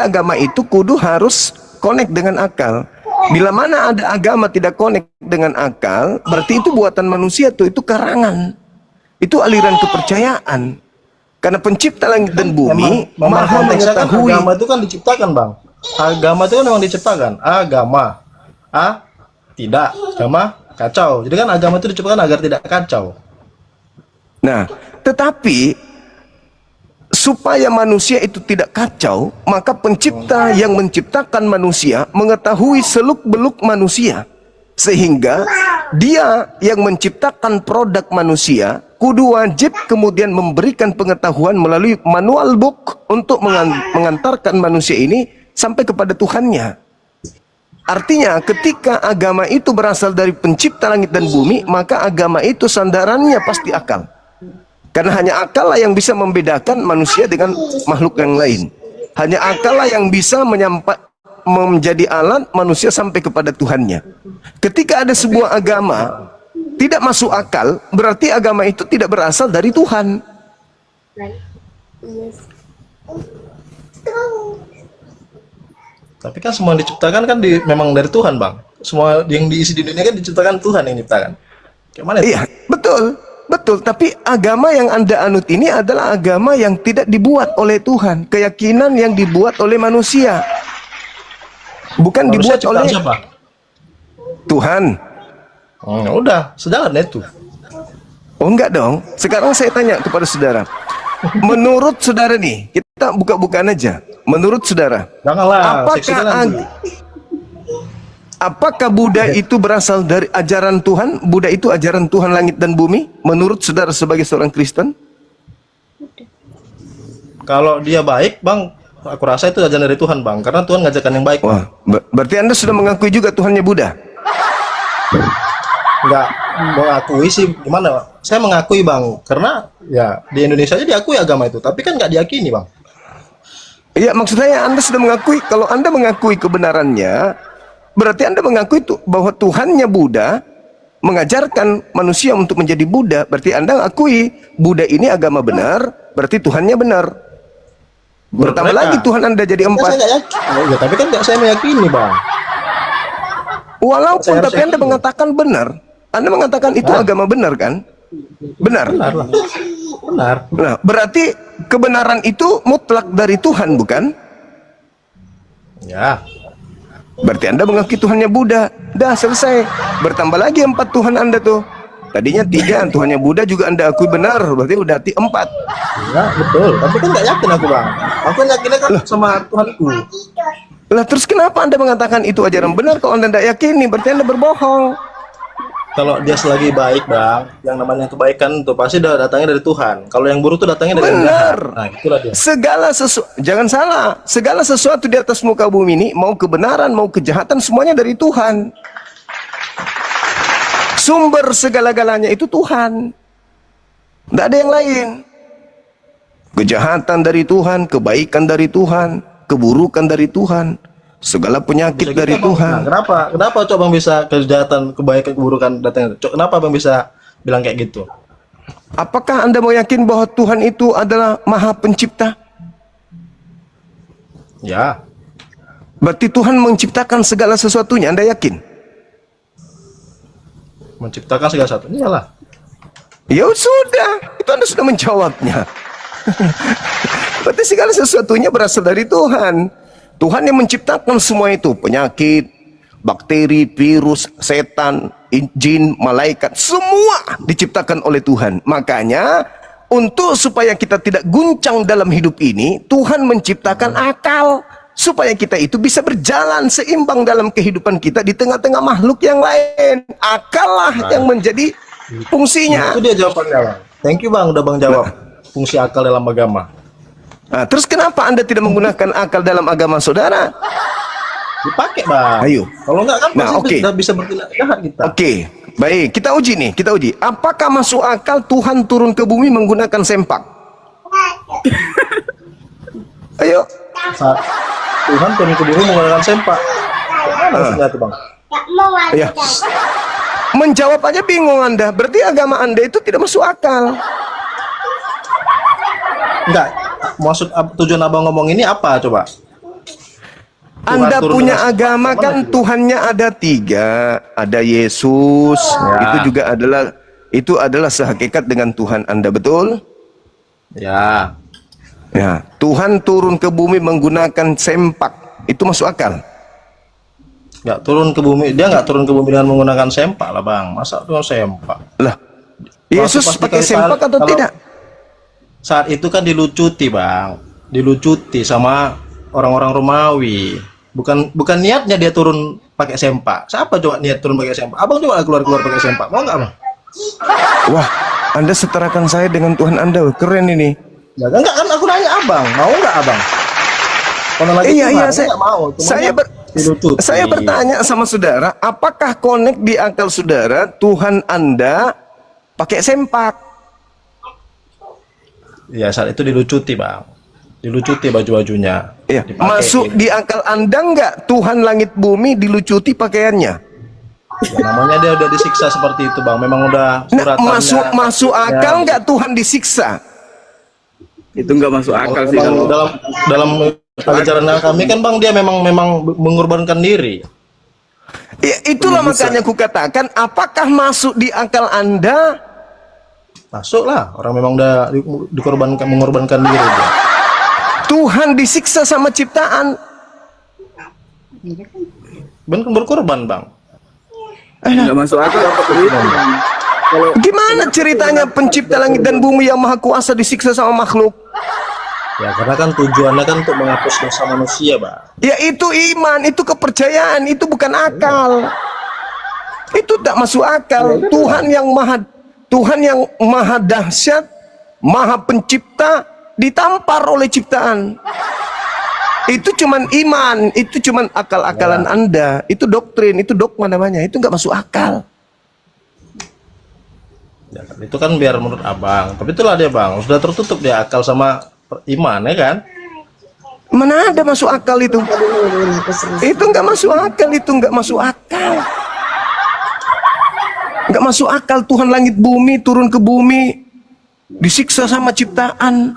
agama itu kudu harus connect dengan akal. Bila mana ada agama tidak connect dengan akal, berarti itu buatan manusia tuh, itu karangan. Itu aliran kepercayaan. Karena pencipta langit dan bumi maha mengetahui. Agama itu kan diciptakan, Bang. Agama itu kan memang diciptakan. Agama. Tidak. Agama kacau. Jadi kan agama itu diciptakan agar tidak kacau. Nah, tetapi supaya manusia itu tidak kacau, maka pencipta yang menciptakan manusia mengetahui seluk-beluk manusia. Sehingga dia yang menciptakan produk manusia kudu wajib kemudian memberikan pengetahuan melalui manual book untuk mengantarkan manusia ini sampai kepada Tuhannya. Artinya ketika agama itu berasal dari pencipta langit dan bumi, maka agama itu sandarannya pasti akal. Karena hanya akal lah yang bisa membedakan manusia dengan makhluk yang lain. Hanya akal lah yang bisa menjadi alat manusia sampai kepada Tuhannya. Ketika ada sebuah agama tidak masuk akal, berarti agama itu tidak berasal dari Tuhan. Tapi kan semua yang diciptakan kan memang dari Tuhan, Bang. Semua yang diisi di dunia kan diciptakan Tuhan yang ciptakan. Kayak mana itu? Iya, betul. Betul, tapi agama yang Anda anut ini adalah agama yang tidak dibuat oleh Tuhan. Keyakinan yang dibuat oleh manusia. Bukan Manusia dibuat oleh siapa? Tuhan. Udah, sejalan itu. Oh enggak dong. Sekarang saya tanya kepada saudara. Menurut saudara nih, kita buka-bukaan aja. Menurut saudara, Janganlah, apakah Buddha itu berasal dari ajaran Tuhan? Buddha itu ajaran Tuhan langit dan bumi? Menurut saudara sebagai seorang Kristen? Kalau dia baik, Bang, aku rasa itu ajaran dari Tuhan, Bang. Karena Tuhan ngajarkan yang baik. Wah, berarti Anda sudah mengakui juga Tuhannya Buddha? Enggak mengakui sih, gimana? Saya mengakui, Bang. Karena ya di Indonesia aja diakui agama itu. Tapi kan nggak diyakini, Bang. Ya, maksud saya Anda sudah mengakui, kalau Anda mengakui kebenarannya, berarti Anda mengakui bahwa Tuhannya Buddha mengajarkan manusia untuk menjadi Buddha. Berarti Anda akui Buddha ini agama benar, berarti Tuhannya benar. Bertambah lagi Tuhan Anda jadi 4. Saya nggak yakin. Ya, tapi kan nggak saya meyakini, Bang. Walaupun Saya harus tapi Anda yakin. mengatakan benar. Anda mengatakan itu agama benar kan? Benar. Benar lah. Benar. Nah, berarti kebenaran itu mutlak dari Tuhan, bukan? Ya. Berarti Anda mengakui Tuhannya Buddha. Dah selesai. Bertambah lagi 4 Tuhan Anda tuh. Tadinya 3, Tuhannya Buddha juga Anda akui benar. Berarti udah 4. Ya, betul. Tapi kan nggak yakin aku, Bang. Aku yakinnya kan sama Tuhanku. Lah terus kenapa Anda mengatakan itu ajaran benar kalau Anda tidak yakini? Berarti Anda berbohong. Kalau dia selagi baik, Bang, yang namanya kebaikan itu pasti datangnya dari Tuhan. Kalau yang buruk itu datangnya dari yang Benar. jahat. Nah, itulah dia. Jangan salah. Segala sesuatu di atas muka bumi ini, mau kebenaran, mau kejahatan, semuanya dari Tuhan. Sumber segala-galanya itu Tuhan. Tidak ada yang lain. Kejahatan dari Tuhan, kebaikan dari Tuhan, keburukan dari Tuhan, segala penyakit Bisa dari gitu, Bang. Tuhan. Nah, kenapa coba Bang bisa kejahatan, kebaikan, keburukan datangnya? Kenapa Bang bisa bilang kayak gitu? Apakah Anda mau yakin bahwa Tuhan itu adalah Maha Pencipta? Ya, Berarti Tuhan menciptakan segala sesuatunya, Anda yakin? menciptakan segala satu. Iyalah. Ya sudah, itu Anda sudah menjawabnya. Berarti segala sesuatunya berasal dari Tuhan. Tuhan yang menciptakan semua itu, penyakit, bakteri, virus, setan, jin, malaikat, semua diciptakan oleh Tuhan. Makanya untuk supaya kita tidak guncang dalam hidup ini, Tuhan menciptakan akal supaya kita itu bisa berjalan seimbang dalam kehidupan kita di tengah-tengah makhluk yang lain. Akal lah yang menjadi fungsinya. Itu dia jawabannya, Bang. Thank you, Bang, udah Bang jawab fungsi akal dalam agama. Nah, terus kenapa Anda tidak menggunakan akal dalam agama saudara? Dipakai, Bang. Ayo. Kalau enggak kan Nah, pasti oke. udah bisa bertindak jahat kita. Oke, baik. Kita uji nih, kita uji. Apakah masuk akal Tuhan turun ke bumi menggunakan sempak? Ayo. Saat Tuhan turun ke bumi menggunakan sempak. Mana maksudnya tuh, Bang? Ya. Menjawab aja bingung Anda. Berarti agama Anda itu tidak masuk akal. Enggak. Maksud tujuan Abang ngomong ini apa coba? Anda turun punya dengan sempak, agama mana kan itu? Tuhannya ada 3. Ada Yesus. Ya. Itu adalah sehakikat dengan Tuhan Anda, betul? Ya. Ya, Tuhan turun ke bumi menggunakan sempak. Itu masuk akal. Nggak turun ke bumi, dia nggak turun ke bumi dengan menggunakan sempak lah, Bang. Masa dengan sempak? Lah, Yesus Pasti pakai kalau- sempak atau kalau- tidak? Saat itu kan dilucuti, Bang. Dilucuti sama orang-orang Romawi. Bukan niatnya dia turun pakai sempak. Siapa coba niat turun pakai sempak? Abang coba keluar pakai sempak. Mau nggak, Bang? Wah, Anda setarakan saya dengan Tuhan Anda. Keren ini. Ya, enggak kan aku nanya Abang, mau nggak Abang? Kalau lagi Iya, Tuhan, iya, nggak mau. Cuman dilucuti. saya bertanya sama saudara, apakah connect di akal saudara Tuhan Anda pakai sempak? Ya, saat itu dilucuti, Bang. Dilucuti baju-bajunya. Ya, Dipakai masuk gitu. di akal Anda nggak Tuhan langit bumi dilucuti pakaiannya? Ya, namanya dia udah disiksa seperti itu, Bang. Memang udah Nah, suratannya. masuk akal Ya. nggak Tuhan disiksa? Itu nggak masuk akal sih Bang, kalau dalam ajaran kami kan, Bang, dia memang mengorbankan diri. Ya, itulah makanya aku katakan, apakah masuk di akal Anda? Masuk lah, orang memang udah mengorbankan diri dia. Tuhan disiksa sama ciptaan. Berkorban, Bang. nggak masuk akal apa itu. Kalau Gimana ceritanya pencipta langit dan bumi yang maha kuasa disiksa sama makhluk? Ya, karena kan tujuannya kan untuk menghapus dosa manusia, Bang. Ya itu iman, itu kepercayaan, itu bukan akal. Itu tak masuk akal. Tuhan yang maha dahsyat, maha pencipta ditampar oleh ciptaan. Itu cuman iman, itu cuman akal-akalan Anda, itu doktrin, itu dogma namanya, itu nggak masuk akal. Ya, itu kan biar menurut Abang. Tapi itulah dia, Bang. Sudah tertutup dia akal sama iman, ya kan? Mana ada masuk akal itu? Itu nggak masuk akal, itu nggak masuk akal. Nggak masuk akal, Tuhan langit bumi turun ke bumi, disiksa sama ciptaan.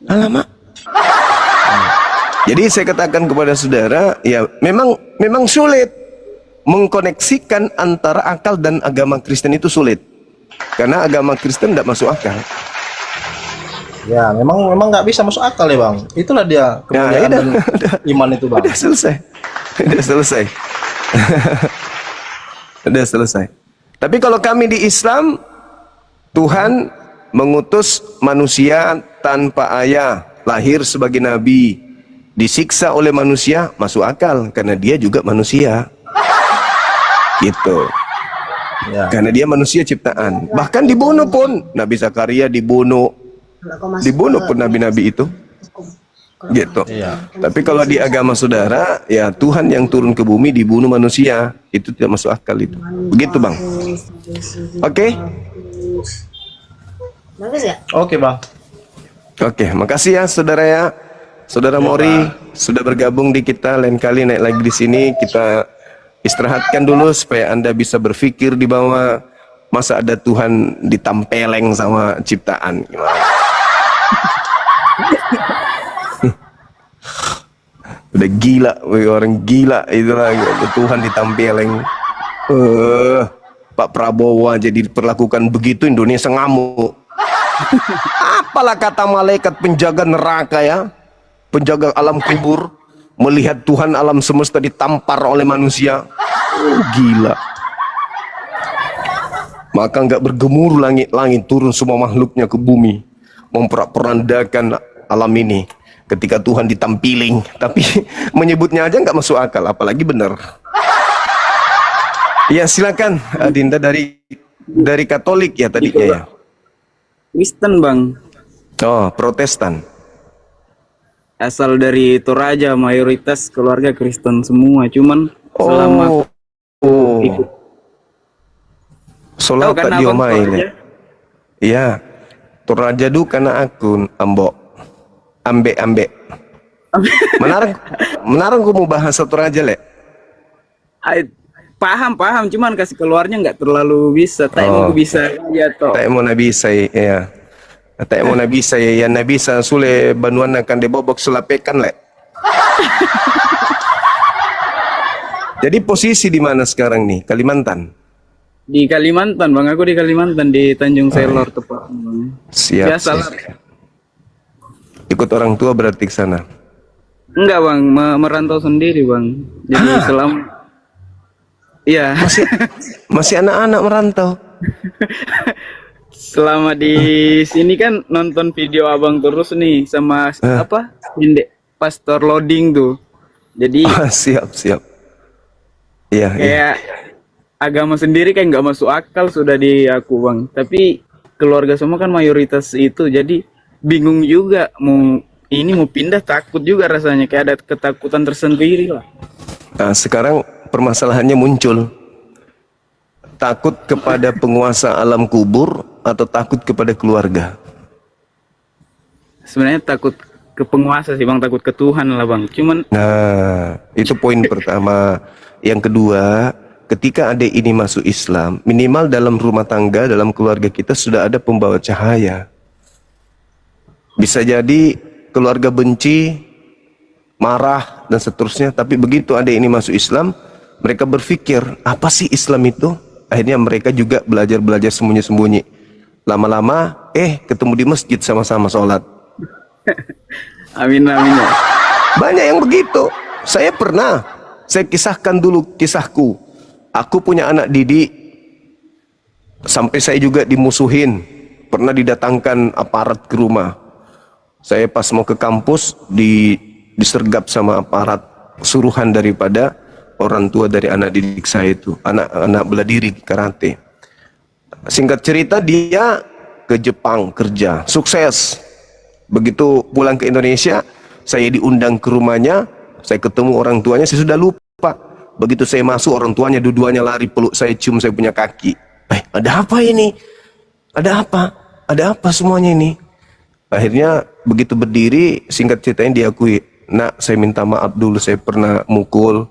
Alamak. Jadi saya katakan kepada saudara, ya memang sulit mengkoneksikan antara akal dan agama Kristen, itu sulit. Karena agama Kristen tidak masuk akal. Ya, memang nggak bisa masuk akal ya bang. Itulah dia kemuliaan dan iman itu bang. Udah selesai. Udah selesai. Udah selesai. Tapi kalau kami di Islam, Tuhan mengutus manusia tanpa ayah, lahir sebagai nabi, disiksa oleh manusia, masuk akal karena dia juga manusia. Gitu. Ya. Karena dia manusia ciptaan. Bahkan dibunuh pun, Nabi Zakaria dibunuh pun nabi-nabi itu. Gitu. Iya. Tapi kalau di agama saudara, ya Tuhan yang turun ke bumi dibunuh manusia, itu tidak masuk akal itu. Begitu bang. Oke. Bagus ya? Oke bang. Oke, makasih ya saudara ya. Saudara Mori sudah bergabung di kita, lain kali naik lagi di sini, kita istirahatkan dulu supaya Anda bisa berpikir di bawah, masa ada Tuhan ditampeleng sama ciptaan. Gimana? Udah gila, orang gila itulah, Tuhan ditampeleng. Pak Prabowo aja diperlakukan begitu, Indonesia ngamuk. Apalah kata malaikat penjaga neraka ya, penjaga alam kubur, melihat Tuhan alam semesta ditampar oleh manusia. Gila. Maka nggak bergemuruh langit-langit, turun semua makhluknya ke bumi, memperandakan alam ini. Ketika Tuhan ditampiling, tapi menyebutnya aja nggak masuk akal, apalagi benar. Ya silakan, Dinda dari Katolik ya tadinya ya. Kristen bang, Oh, Protestan. asal dari Toraja, mayoritas keluarga Kristen semua, cuman selama ikut. Solat Tahu kan tak abang diomai Toraja? le. Iya. Toraja du kana akun ambok. Ambek. Menarang ku mau bahasa Toraja le. Paham, cuman kasih keluarnya nggak terlalu bisa. Tak mau bisa ya toh. Tak mau nabi saya ya. Tak mau nabi saya ya, nabi sa sule banuan akan dibobok sulapekan le. Jadi posisi di mana sekarang nih? Kalimantan. Di Kalimantan bang, aku di Kalimantan di Tanjung Selor tepat. Siap. Biasalah. Ikut orang tua berarti ke sana. Enggak bang, merantau sendiri bang. Jadi selama, iya. Masih anak-anak merantau. Selama di sini kan nonton video abang terus nih sama apa? Pastor Loading tuh. Jadi Siap. Iya. kayak agama sendiri kayak nggak masuk akal sudah di aku bang. Tapi keluarga semua kan mayoritas itu, jadi bingung juga mau pindah, takut juga rasanya, kayak ada ketakutan tersendiri lah. Nah, sekarang permasalahannya muncul. Takut kepada penguasa alam kubur atau takut kepada keluarga? Sebenarnya takut ke penguasa sih bang, takut ke Tuhan lah bang. Cuman Nah, itu poin pertama. Yang kedua, ketika adik ini masuk Islam, minimal dalam rumah tangga, dalam keluarga kita sudah ada pembawa cahaya. Bisa jadi keluarga benci, marah, dan seterusnya. Tapi begitu adik ini masuk Islam, mereka berpikir, apa sih Islam itu? Akhirnya mereka juga belajar sembunyi-sembunyi. Lama-lama, ketemu di masjid sama-sama sholat. amin ya. Banyak yang begitu. Saya kisahkan dulu kisahku. Aku punya anak didik, sampai saya juga dimusuhin. Pernah didatangkan aparat ke rumah. Saya pas mau ke kampus disergap sama aparat, suruhan daripada orang tua dari anak didik saya itu, anak bela diri karate. Singkat cerita, dia ke Jepang kerja, sukses. Begitu pulang ke Indonesia, saya diundang ke rumahnya, saya ketemu orang tuanya, saya sudah lupa. Begitu saya masuk, orang tuanya dua-duanya lari peluk saya, cium saya punya kaki. Ada apa ini? Ada apa semuanya ini? Akhirnya begitu berdiri, singkat ceritanya diakui, nak saya minta maaf dulu, saya pernah mukul,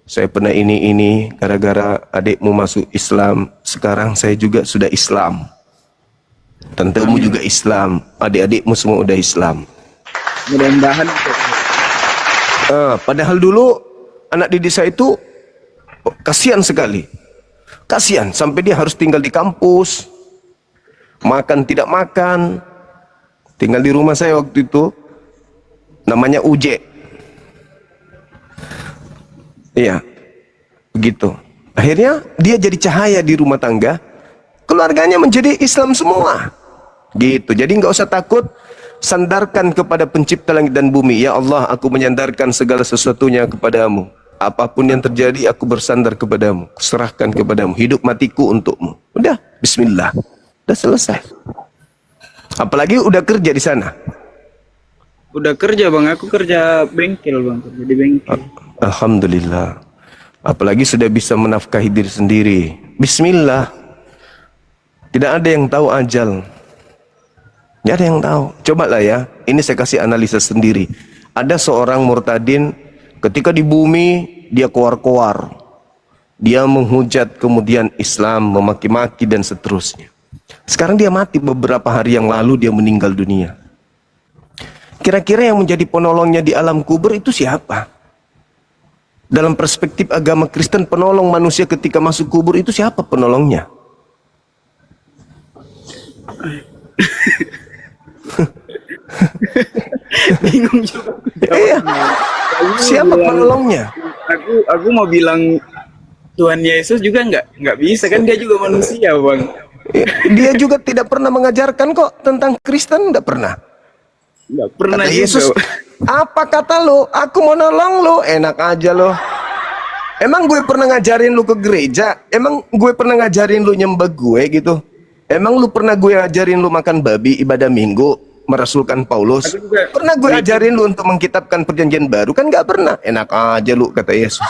saya pernah ini gara-gara adikmu masuk Islam. Sekarang saya juga sudah Islam. Tantemu juga Islam, adik-adikmu semua udah Islam. Mudah-mudahan. Padahal dulu anak didik saya itu kasihan sekali. Kasihan sampai dia harus tinggal di kampus. Makan tidak makan. Tinggal di rumah saya waktu itu. Namanya Uje. Iya. Begitu. Akhirnya dia jadi cahaya di rumah tangga. Keluarganya menjadi Islam semua. Gitu. Jadi nggak usah takut. Sandarkan kepada pencipta langit dan bumi. Ya Allah, aku menyandarkan segala sesuatunya kepadamu. Apapun yang terjadi, aku bersandar kepadamu. Serahkan kepadamu. Hidup matiku untukmu. Udah, bismillah. Udah selesai. Apalagi udah kerja di sana. Udah kerja bang, aku kerja bengkel bang, kerja di bengkel. Alhamdulillah. Apalagi sudah bisa menafkahi diri sendiri. Bismillah. Tidak ada yang tahu ajal. Tidak ada yang tahu. Cobalah ya. Ini saya kasih analisa sendiri. Ada seorang murtadin ketika di bumi dia koar-koar. Dia menghujat kemudian Islam, memaki-maki dan seterusnya. Sekarang dia mati beberapa hari yang lalu, dia meninggal dunia. Kira-kira yang menjadi penolongnya di alam kubur itu siapa? Dalam perspektif agama Kristen, penolong manusia ketika masuk kubur itu siapa penolongnya? Bingung juga. Iya. Siapa penolongnya? Aku mau bilang Tuhan Yesus juga nggak bisa kan, dia juga manusia bang. Dia juga tidak pernah mengajarkan kok tentang Kristen, tidak pernah. Nggak pernah Kata juga. Yesus, apa kata lo? Aku mau nolong lo, enak aja lo. Emang gue pernah ngajarin lu ke gereja? Emang gue pernah ngajarin lu nyembah gue gitu? Emang lu pernah gue ajarin lu makan babi ibadah minggu, merasulkan Paulus? Pernah gue ajarin lu untuk mengkitabkan perjanjian baru? Kan gak pernah. Enak aja lu, kata Yesus.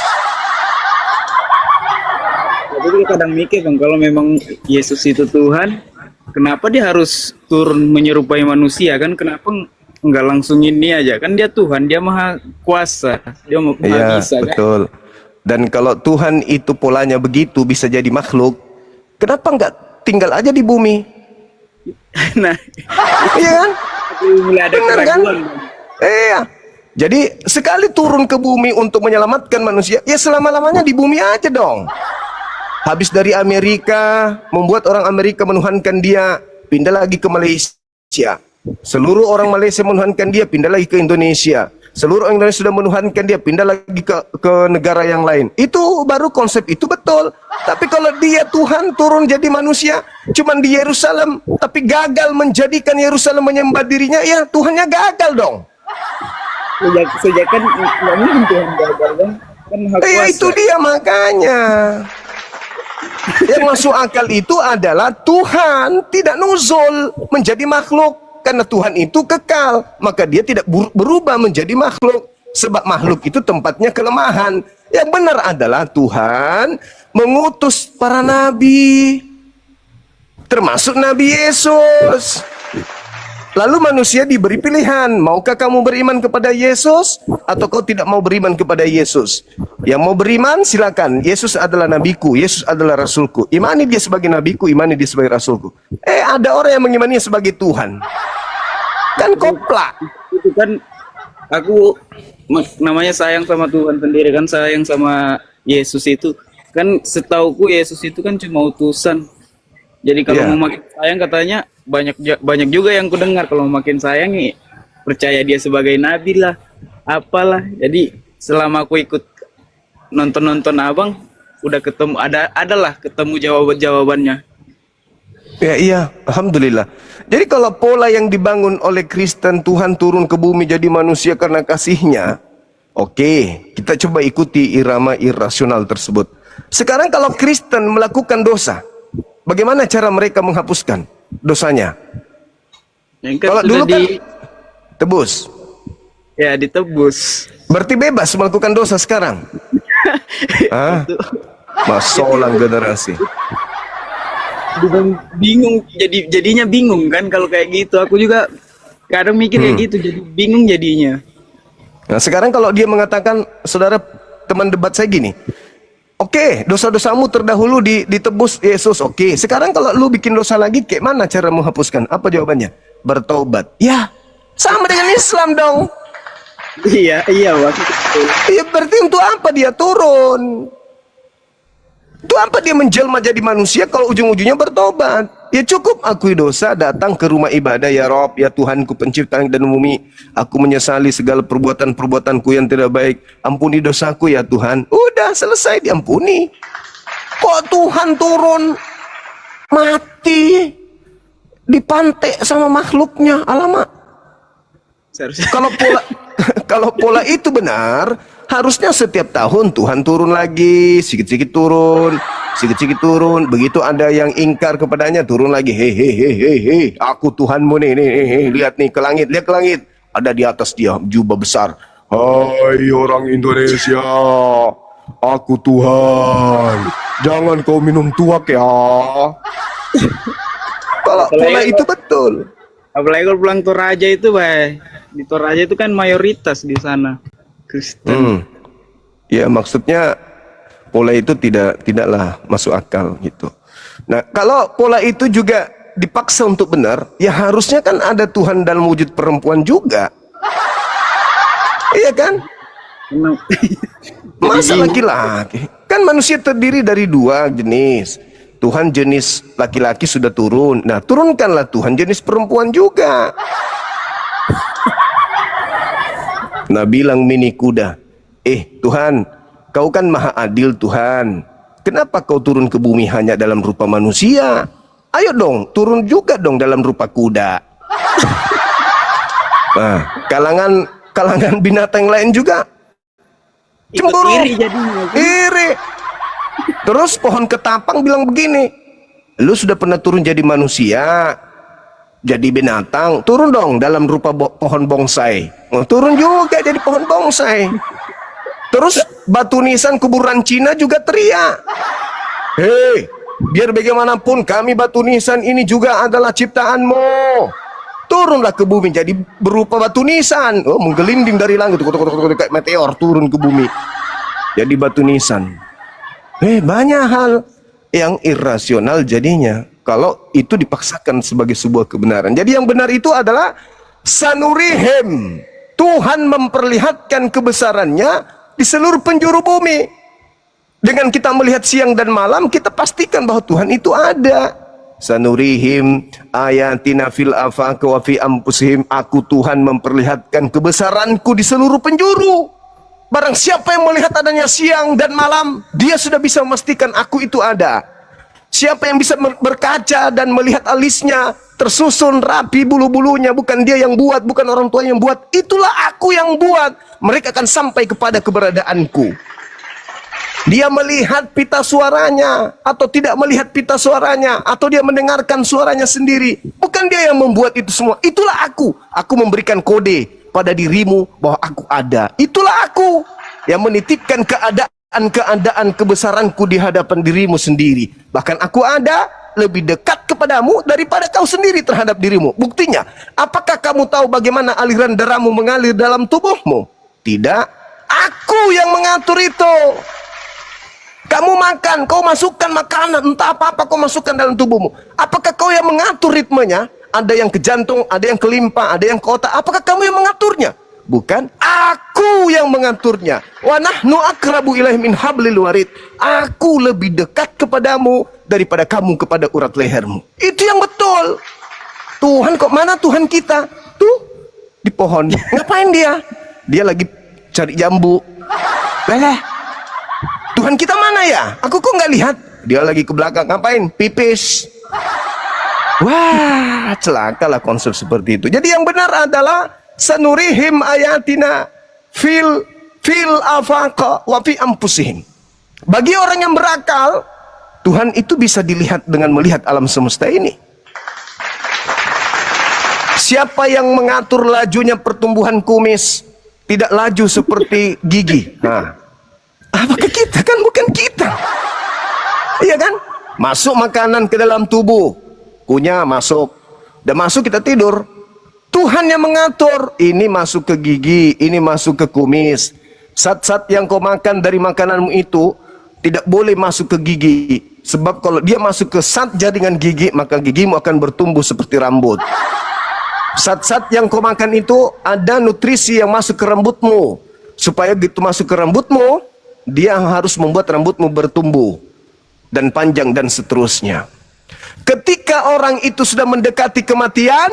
Tapi gue kadang mikir bang, kalau memang Yesus itu Tuhan, kenapa dia harus turun menyerupai manusia kan? Kenapa nggak langsung ini aja? Kan dia Tuhan, dia maha kuasa, dia maha Iya, bisa kan? betul. Dan kalau Tuhan itu polanya begitu, bisa jadi makhluk, kenapa nggak tinggal aja di bumi? Nah, Iya kan? mulai ada Bener kan? keraguan. Iya. Jadi sekali turun ke bumi untuk menyelamatkan manusia, ya selama-lamanya di bumi aja dong. Habis dari Amerika, membuat orang Amerika menuhankan dia, pindah lagi ke Malaysia. Seluruh orang Malaysia menuhankan dia, pindah lagi ke Indonesia. Seluruh orang Indonesia sudah menuhankan dia, pindah lagi ke negara yang lain. Itu baru konsep itu betul. Tapi kalau dia Tuhan turun jadi manusia, cuman di Yerusalem, tapi gagal menjadikan Yerusalem menyembah dirinya, ya Tuhannya gagal dong. Sejak kan nggak mungkin Tuhan gagal kan? Kan maha Ya kuasa. itu dia makanya. Yang masuk akal itu adalah Tuhan tidak nuzul menjadi makhluk. Karena Tuhan itu kekal, maka dia tidak berubah menjadi makhluk. Sebab makhluk itu tempatnya kelemahan. Yang benar adalah Tuhan mengutus para nabi, termasuk Nabi Yesus. Lalu manusia diberi pilihan, maukah kamu beriman kepada Yesus atau kau tidak mau beriman kepada Yesus? Yang mau beriman silakan, Yesus adalah nabiku, Yesus adalah rasulku. Imani dia sebagai nabiku, imani dia sebagai rasulku. Ada orang yang mengimani sebagai Tuhan. Kan koplak. Itu kan aku namanya sayang sama Tuhan sendiri kan, sayang sama Yesus itu. Kan setauku Yesus itu kan cuma utusan. Jadi kalau mau makin sayang katanya banyak juga yang kudengar kalau makin sayang nih percaya dia sebagai nabi lah, apalah. Jadi selama aku ikut nonton abang udah ketemu adalah ketemu jawabannya. Ya iya, alhamdulillah. Jadi kalau pola yang dibangun oleh Kristen, Tuhan turun ke bumi jadi manusia karena kasihnya, oke, kita coba ikuti irama irasional tersebut. Sekarang kalau Kristen melakukan dosa, bagaimana cara mereka menghapuskan dosanya? Kalau dulu kan tebus. Ya ditebus. Berarti bebas melakukan dosa sekarang. Masolang generasi. Bingung jadinya bingung kan kalau kayak gitu. Aku juga Kadang mikir kayak gitu, jadi bingung jadinya. Nah sekarang kalau dia mengatakan, saudara teman debat saya gini, oke, dosa-dosamu terdahulu ditebus Yesus, oke. Sekarang kalau lu bikin dosa lagi, kayak mana cara menghapuskan? Apa jawabannya? Bertobat. Ya, sama dengan Islam dong. Iya, Bang. Ya berarti untuk apa dia turun? Untuk apa dia menjelma jadi manusia kalau ujung-ujungnya bertobat? Ya cukup akui dosa, datang ke rumah ibadah, ya Rob, ya Tuhanku pencipta langit dan bumi. Aku menyesali segala perbuatan-perbuatanku yang tidak baik. Ampuni dosaku ya Tuhan. Udah selesai, diampuni. Kok Tuhan turun mati dipantek sama makhluknya? Alamak. Seharusnya Kalau pola itu benar, harusnya setiap tahun Tuhan turun lagi, sedikit-sedikit turun. Begitu ada yang ingkar kepadanya, turun lagi. Hei, aku Tuhanmu nih, lihat nih ke langit, lihat ke langit. Ada di atas dia jubah besar. Hai orang Indonesia, aku Tuhan. Jangan kau minum tuak ya. Kalau pola itu betul. apalagi kalau pulang Toraja itu, Bay. Di Toraja itu kan mayoritas di sana Kristen. Ya maksudnya pola itu tidaklah masuk akal gitu. Nah kalau pola itu juga dipaksa untuk benar, ya harusnya kan ada Tuhan dalam wujud perempuan juga. Iya kan? Masa laki-laki? Kan manusia terdiri dari dua jenis. Tuhan jenis laki-laki sudah turun. Nah turunkanlah Tuhan jenis perempuan juga. Nah bilang mini kuda, Tuhan, kau kan maha adil Tuhan. Kenapa kau turun ke bumi hanya dalam rupa manusia? Ayo dong, turun juga dong dalam rupa kuda. Nah, kalangan binatang lain juga cemburu, iri jadinya. iri. Terus pohon ketapang bilang begini, lu sudah pernah turun jadi manusia, jadi binatang, turun dong dalam rupa pohon bonsai. Turun juga jadi pohon bonsai. Terus batu nisan kuburan Cina juga teriak, hei, biar bagaimanapun kami batu nisan ini juga adalah ciptaanmu. Turunlah ke bumi jadi berupa batu nisan. Oh, menggelinding dari langit kayak meteor turun ke bumi jadi batu nisan. Banyak hal yang irasional jadinya kalau itu dipaksakan sebagai sebuah kebenaran. Jadi yang benar itu adalah sanurihim, Tuhan memperlihatkan kebesarannya di seluruh penjuru bumi. Dengan kita melihat siang dan malam, kita pastikan bahwa Tuhan itu ada. Sanurihim ayatina fil afaq wa fi anfusihim, aku Tuhan memperlihatkan kebesaranku di seluruh penjuru. Barang siapa yang melihat adanya siang dan malam, dia sudah bisa memastikan aku itu ada. Siapa yang bisa berkaca dan melihat alisnya tersusun rapi bulu-bulunya, bukan dia yang buat, bukan orang tua yang buat, itulah aku yang buat. Mereka akan sampai kepada keberadaanku. Dia melihat pita suaranya atau tidak melihat pita suaranya, atau dia mendengarkan suaranya sendiri, bukan dia yang membuat itu semua. Itulah aku. Aku memberikan kode pada dirimu bahwa aku ada. Itulah aku yang menitipkan keadaan kebesaranku di hadapan dirimu sendiri. Bahkan aku ada lebih dekat kepadamu daripada kau sendiri terhadap dirimu. Buktinya, apakah kamu tahu bagaimana aliran darahmu mengalir dalam tubuhmu? Tidak, aku yang mengatur itu. Kamu makan, kau masukkan makanan, entah apa-apa kau masukkan dalam tubuhmu. Apakah kau yang mengatur ritmenya? Ada yang ke jantung, ada yang ke limpa, ada yang ke otak. Apakah kamu yang mengaturnya? Bukan, aku yang mengaturnya. Wa nahnu akrabu ilaihi min hablil warid. Aku lebih dekat kepadamu daripada kamu kepada urat lehermu. Itu yang betul. Tuhan kok mana Tuhan kita? Tuh, di pohon. Ngapain dia? Dia lagi cari jambu. Lah, Tuhan kita mana ya? Aku kok nggak lihat. Dia lagi ke belakang. Ngapain? Pipis. Wah, celakalah konsep seperti itu. Jadi yang benar adalah sanurihim ayatina fil afaq wa fi anfusihim. Bagi orang yang berakal, Tuhan itu bisa dilihat dengan melihat alam semesta ini. Siapa yang mengatur lajunya pertumbuhan kumis tidak laju seperti gigi? Nah, apakah kita? Kan bukan kita. Iya kan? Masuk makanan ke dalam tubuh, kunyah masuk. Udah masuk kita tidur. Tuhan yang mengatur, ini masuk ke gigi, ini masuk ke kumis. Zat-zat yang kau makan dari makananmu itu tidak boleh masuk ke gigi. Sebab kalau dia masuk ke zat jaringan gigi, maka gigimu akan bertumbuh seperti rambut. Zat-zat yang kau makan itu ada nutrisi yang masuk ke rambutmu. Supaya gitu masuk ke rambutmu, dia harus membuat rambutmu bertumbuh dan panjang dan seterusnya. Ketika orang itu sudah mendekati kematian,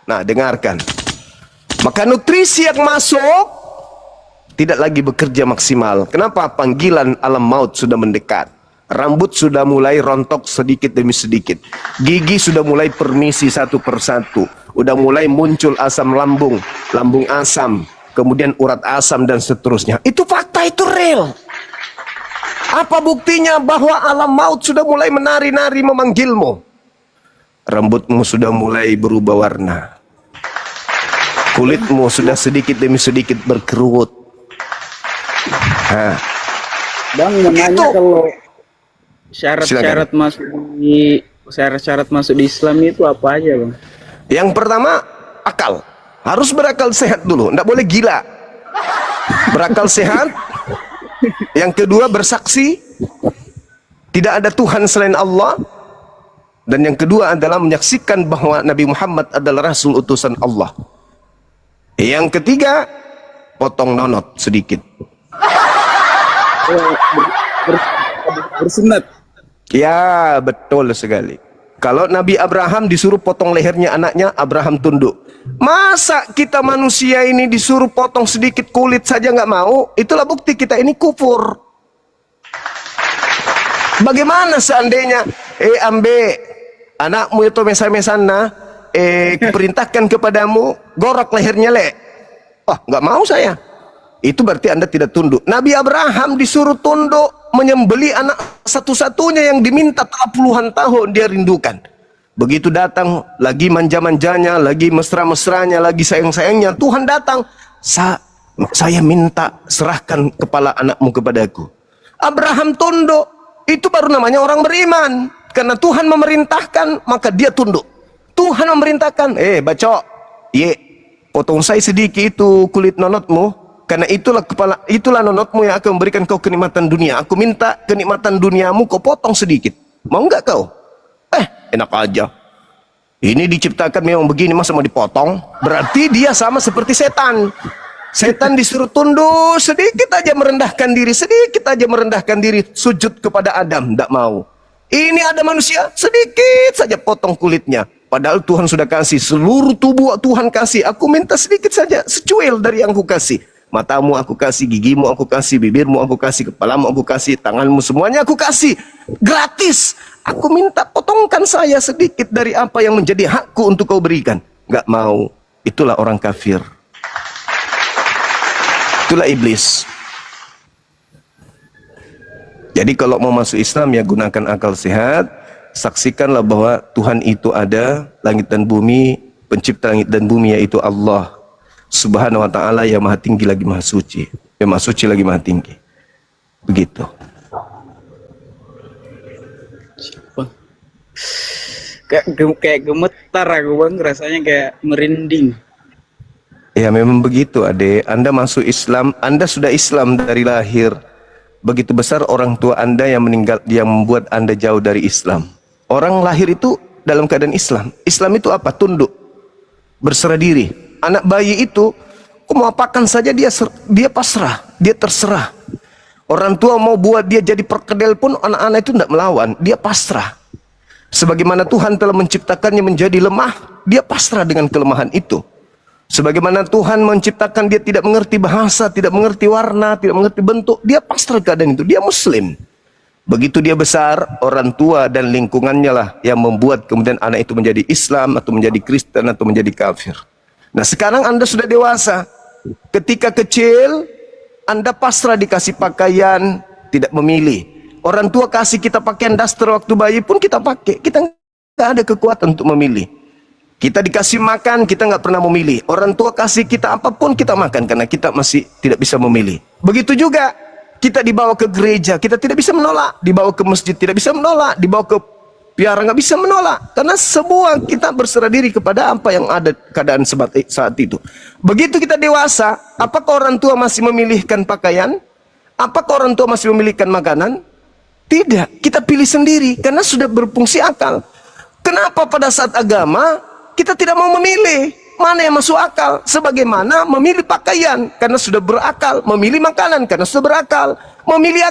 nah dengarkan, maka nutrisi yang masuk tidak lagi bekerja maksimal. Kenapa? Panggilan alam maut sudah mendekat. Rambut sudah mulai rontok sedikit demi sedikit. Gigi sudah mulai permisi satu persatu. Udah mulai muncul asam lambung, lambung asam, kemudian urat asam dan seterusnya. Itu fakta, itu real. Apa buktinya bahwa alam maut sudah mulai menari-nari memanggilmu? Rambutmu sudah mulai berubah warna. Kulitmu sudah sedikit demi sedikit berkerut. Bang, namanya Itu. kalau syarat-syarat masuk di Islam itu apa aja, Bang? Yang pertama, akal. Harus berakal sehat dulu, tidak boleh gila. Berakal sehat. Yang kedua, bersaksi tidak ada Tuhan selain Allah. Dan yang kedua adalah menyaksikan bahwa Nabi Muhammad adalah Rasul utusan Allah. Yang ketiga, potong nonot sedikit. Bersunat. Ya, betul sekali. Kalau Nabi Abraham disuruh potong lehernya anaknya, Abraham tunduk. Masa kita manusia ini disuruh potong sedikit kulit saja nggak mau? Itulah bukti kita ini kufur. Bagaimana seandainya ambe anakmu itu mesa-mesana perintahkan kepadamu gorok lehernya le. Oh, nggak mau saya. Itu berarti Anda tidak tunduk. Nabi Abraham disuruh tunduk menyembeli anak satu-satunya yang diminta telah puluhan tahun dia rindukan. Begitu datang, lagi manja-manjanya, lagi mesra-mesranya, lagi sayang-sayangnya, Tuhan datang. Saya minta serahkan kepala anakmu kepadaku. Abraham tunduk. Itu baru namanya orang beriman. Karena Tuhan memerintahkan, maka dia tunduk. Tuhan memerintahkan, bacok, potong saya sedikit itu kulit nonotmu. Karena itulah nonotmu yang akan memberikan kau kenikmatan dunia. Aku minta kenikmatan duniamu kau potong sedikit. Mau enggak kau? Enak aja. Ini diciptakan memang begini, masa mau dipotong? Berarti dia sama seperti setan. Setan disuruh tunduk sedikit aja merendahkan diri, sujud kepada Adam, tidak mau. Ini ada manusia, sedikit saja potong kulitnya. Padahal Tuhan sudah kasih, seluruh tubuh Tuhan kasih. Aku minta sedikit saja, secuil dari yang aku kasih. Matamu aku kasih, gigimu aku kasih, bibirmu aku kasih, kepalamu aku kasih, tanganmu semuanya aku kasih. Gratis. Aku minta potongkan saya sedikit dari apa yang menjadi hakku untuk kau berikan. Gak mau. Itulah orang kafir. Itulah iblis. Jadi kalau mau masuk Islam ya gunakan akal sehat. Saksikanlah bahwa Tuhan itu ada, langit dan bumi, pencipta langit dan bumi yaitu Allah Subhanahu wa ta'ala yang maha tinggi lagi maha suci. Yang maha suci lagi maha tinggi. Begitu. Kayak gemetar aku, Bang, rasanya kayak merinding. Ya memang begitu, Ade. Anda masuk Islam, Anda sudah Islam dari lahir. Begitu besar orang tua Anda yang meninggal, yang membuat Anda jauh dari Islam. Orang lahir itu dalam keadaan Islam. Islam itu apa? Tunduk, berserah diri. Anak bayi itu, mau apakan saja dia pasrah, dia terserah. Orang tua mau buat dia jadi perkedel pun anak-anak itu tidak melawan, dia pasrah. Sebagaimana Tuhan telah menciptakannya menjadi lemah, dia pasrah dengan kelemahan itu. Sebagaimana Tuhan menciptakan dia tidak mengerti bahasa, tidak mengerti warna, tidak mengerti bentuk, dia pasrah keadaan itu, dia muslim. Begitu dia besar, orang tua dan lingkungannya lah yang membuat kemudian anak itu menjadi Islam, atau menjadi Kristen, atau menjadi kafir. Nah sekarang Anda sudah dewasa. Ketika kecil, Anda pasrah dikasih pakaian, tidak memilih. Orang tua kasih kita pakaian daster waktu bayi pun kita pakai. Kita nggak ada kekuatan untuk memilih. Kita dikasih makan, kita nggak pernah memilih. Orang tua kasih kita apapun kita makan karena kita masih tidak bisa memilih. Begitu juga kita dibawa ke gereja, kita tidak bisa menolak. Dibawa ke masjid tidak bisa menolak. Dibawa ke Piara nggak bisa menolak, karena semua kita berserah diri kepada apa yang ada keadaan saat itu. Begitu kita dewasa, apakah orang tua masih memilihkan pakaian? Apakah orang tua masih memilihkan makanan? Tidak, kita pilih sendiri karena sudah berfungsi akal. Kenapa pada saat agama kita tidak mau memilih mana yang masuk akal? Sebagaimana memilih pakaian karena sudah berakal, memilih makanan karena sudah berakal, memilih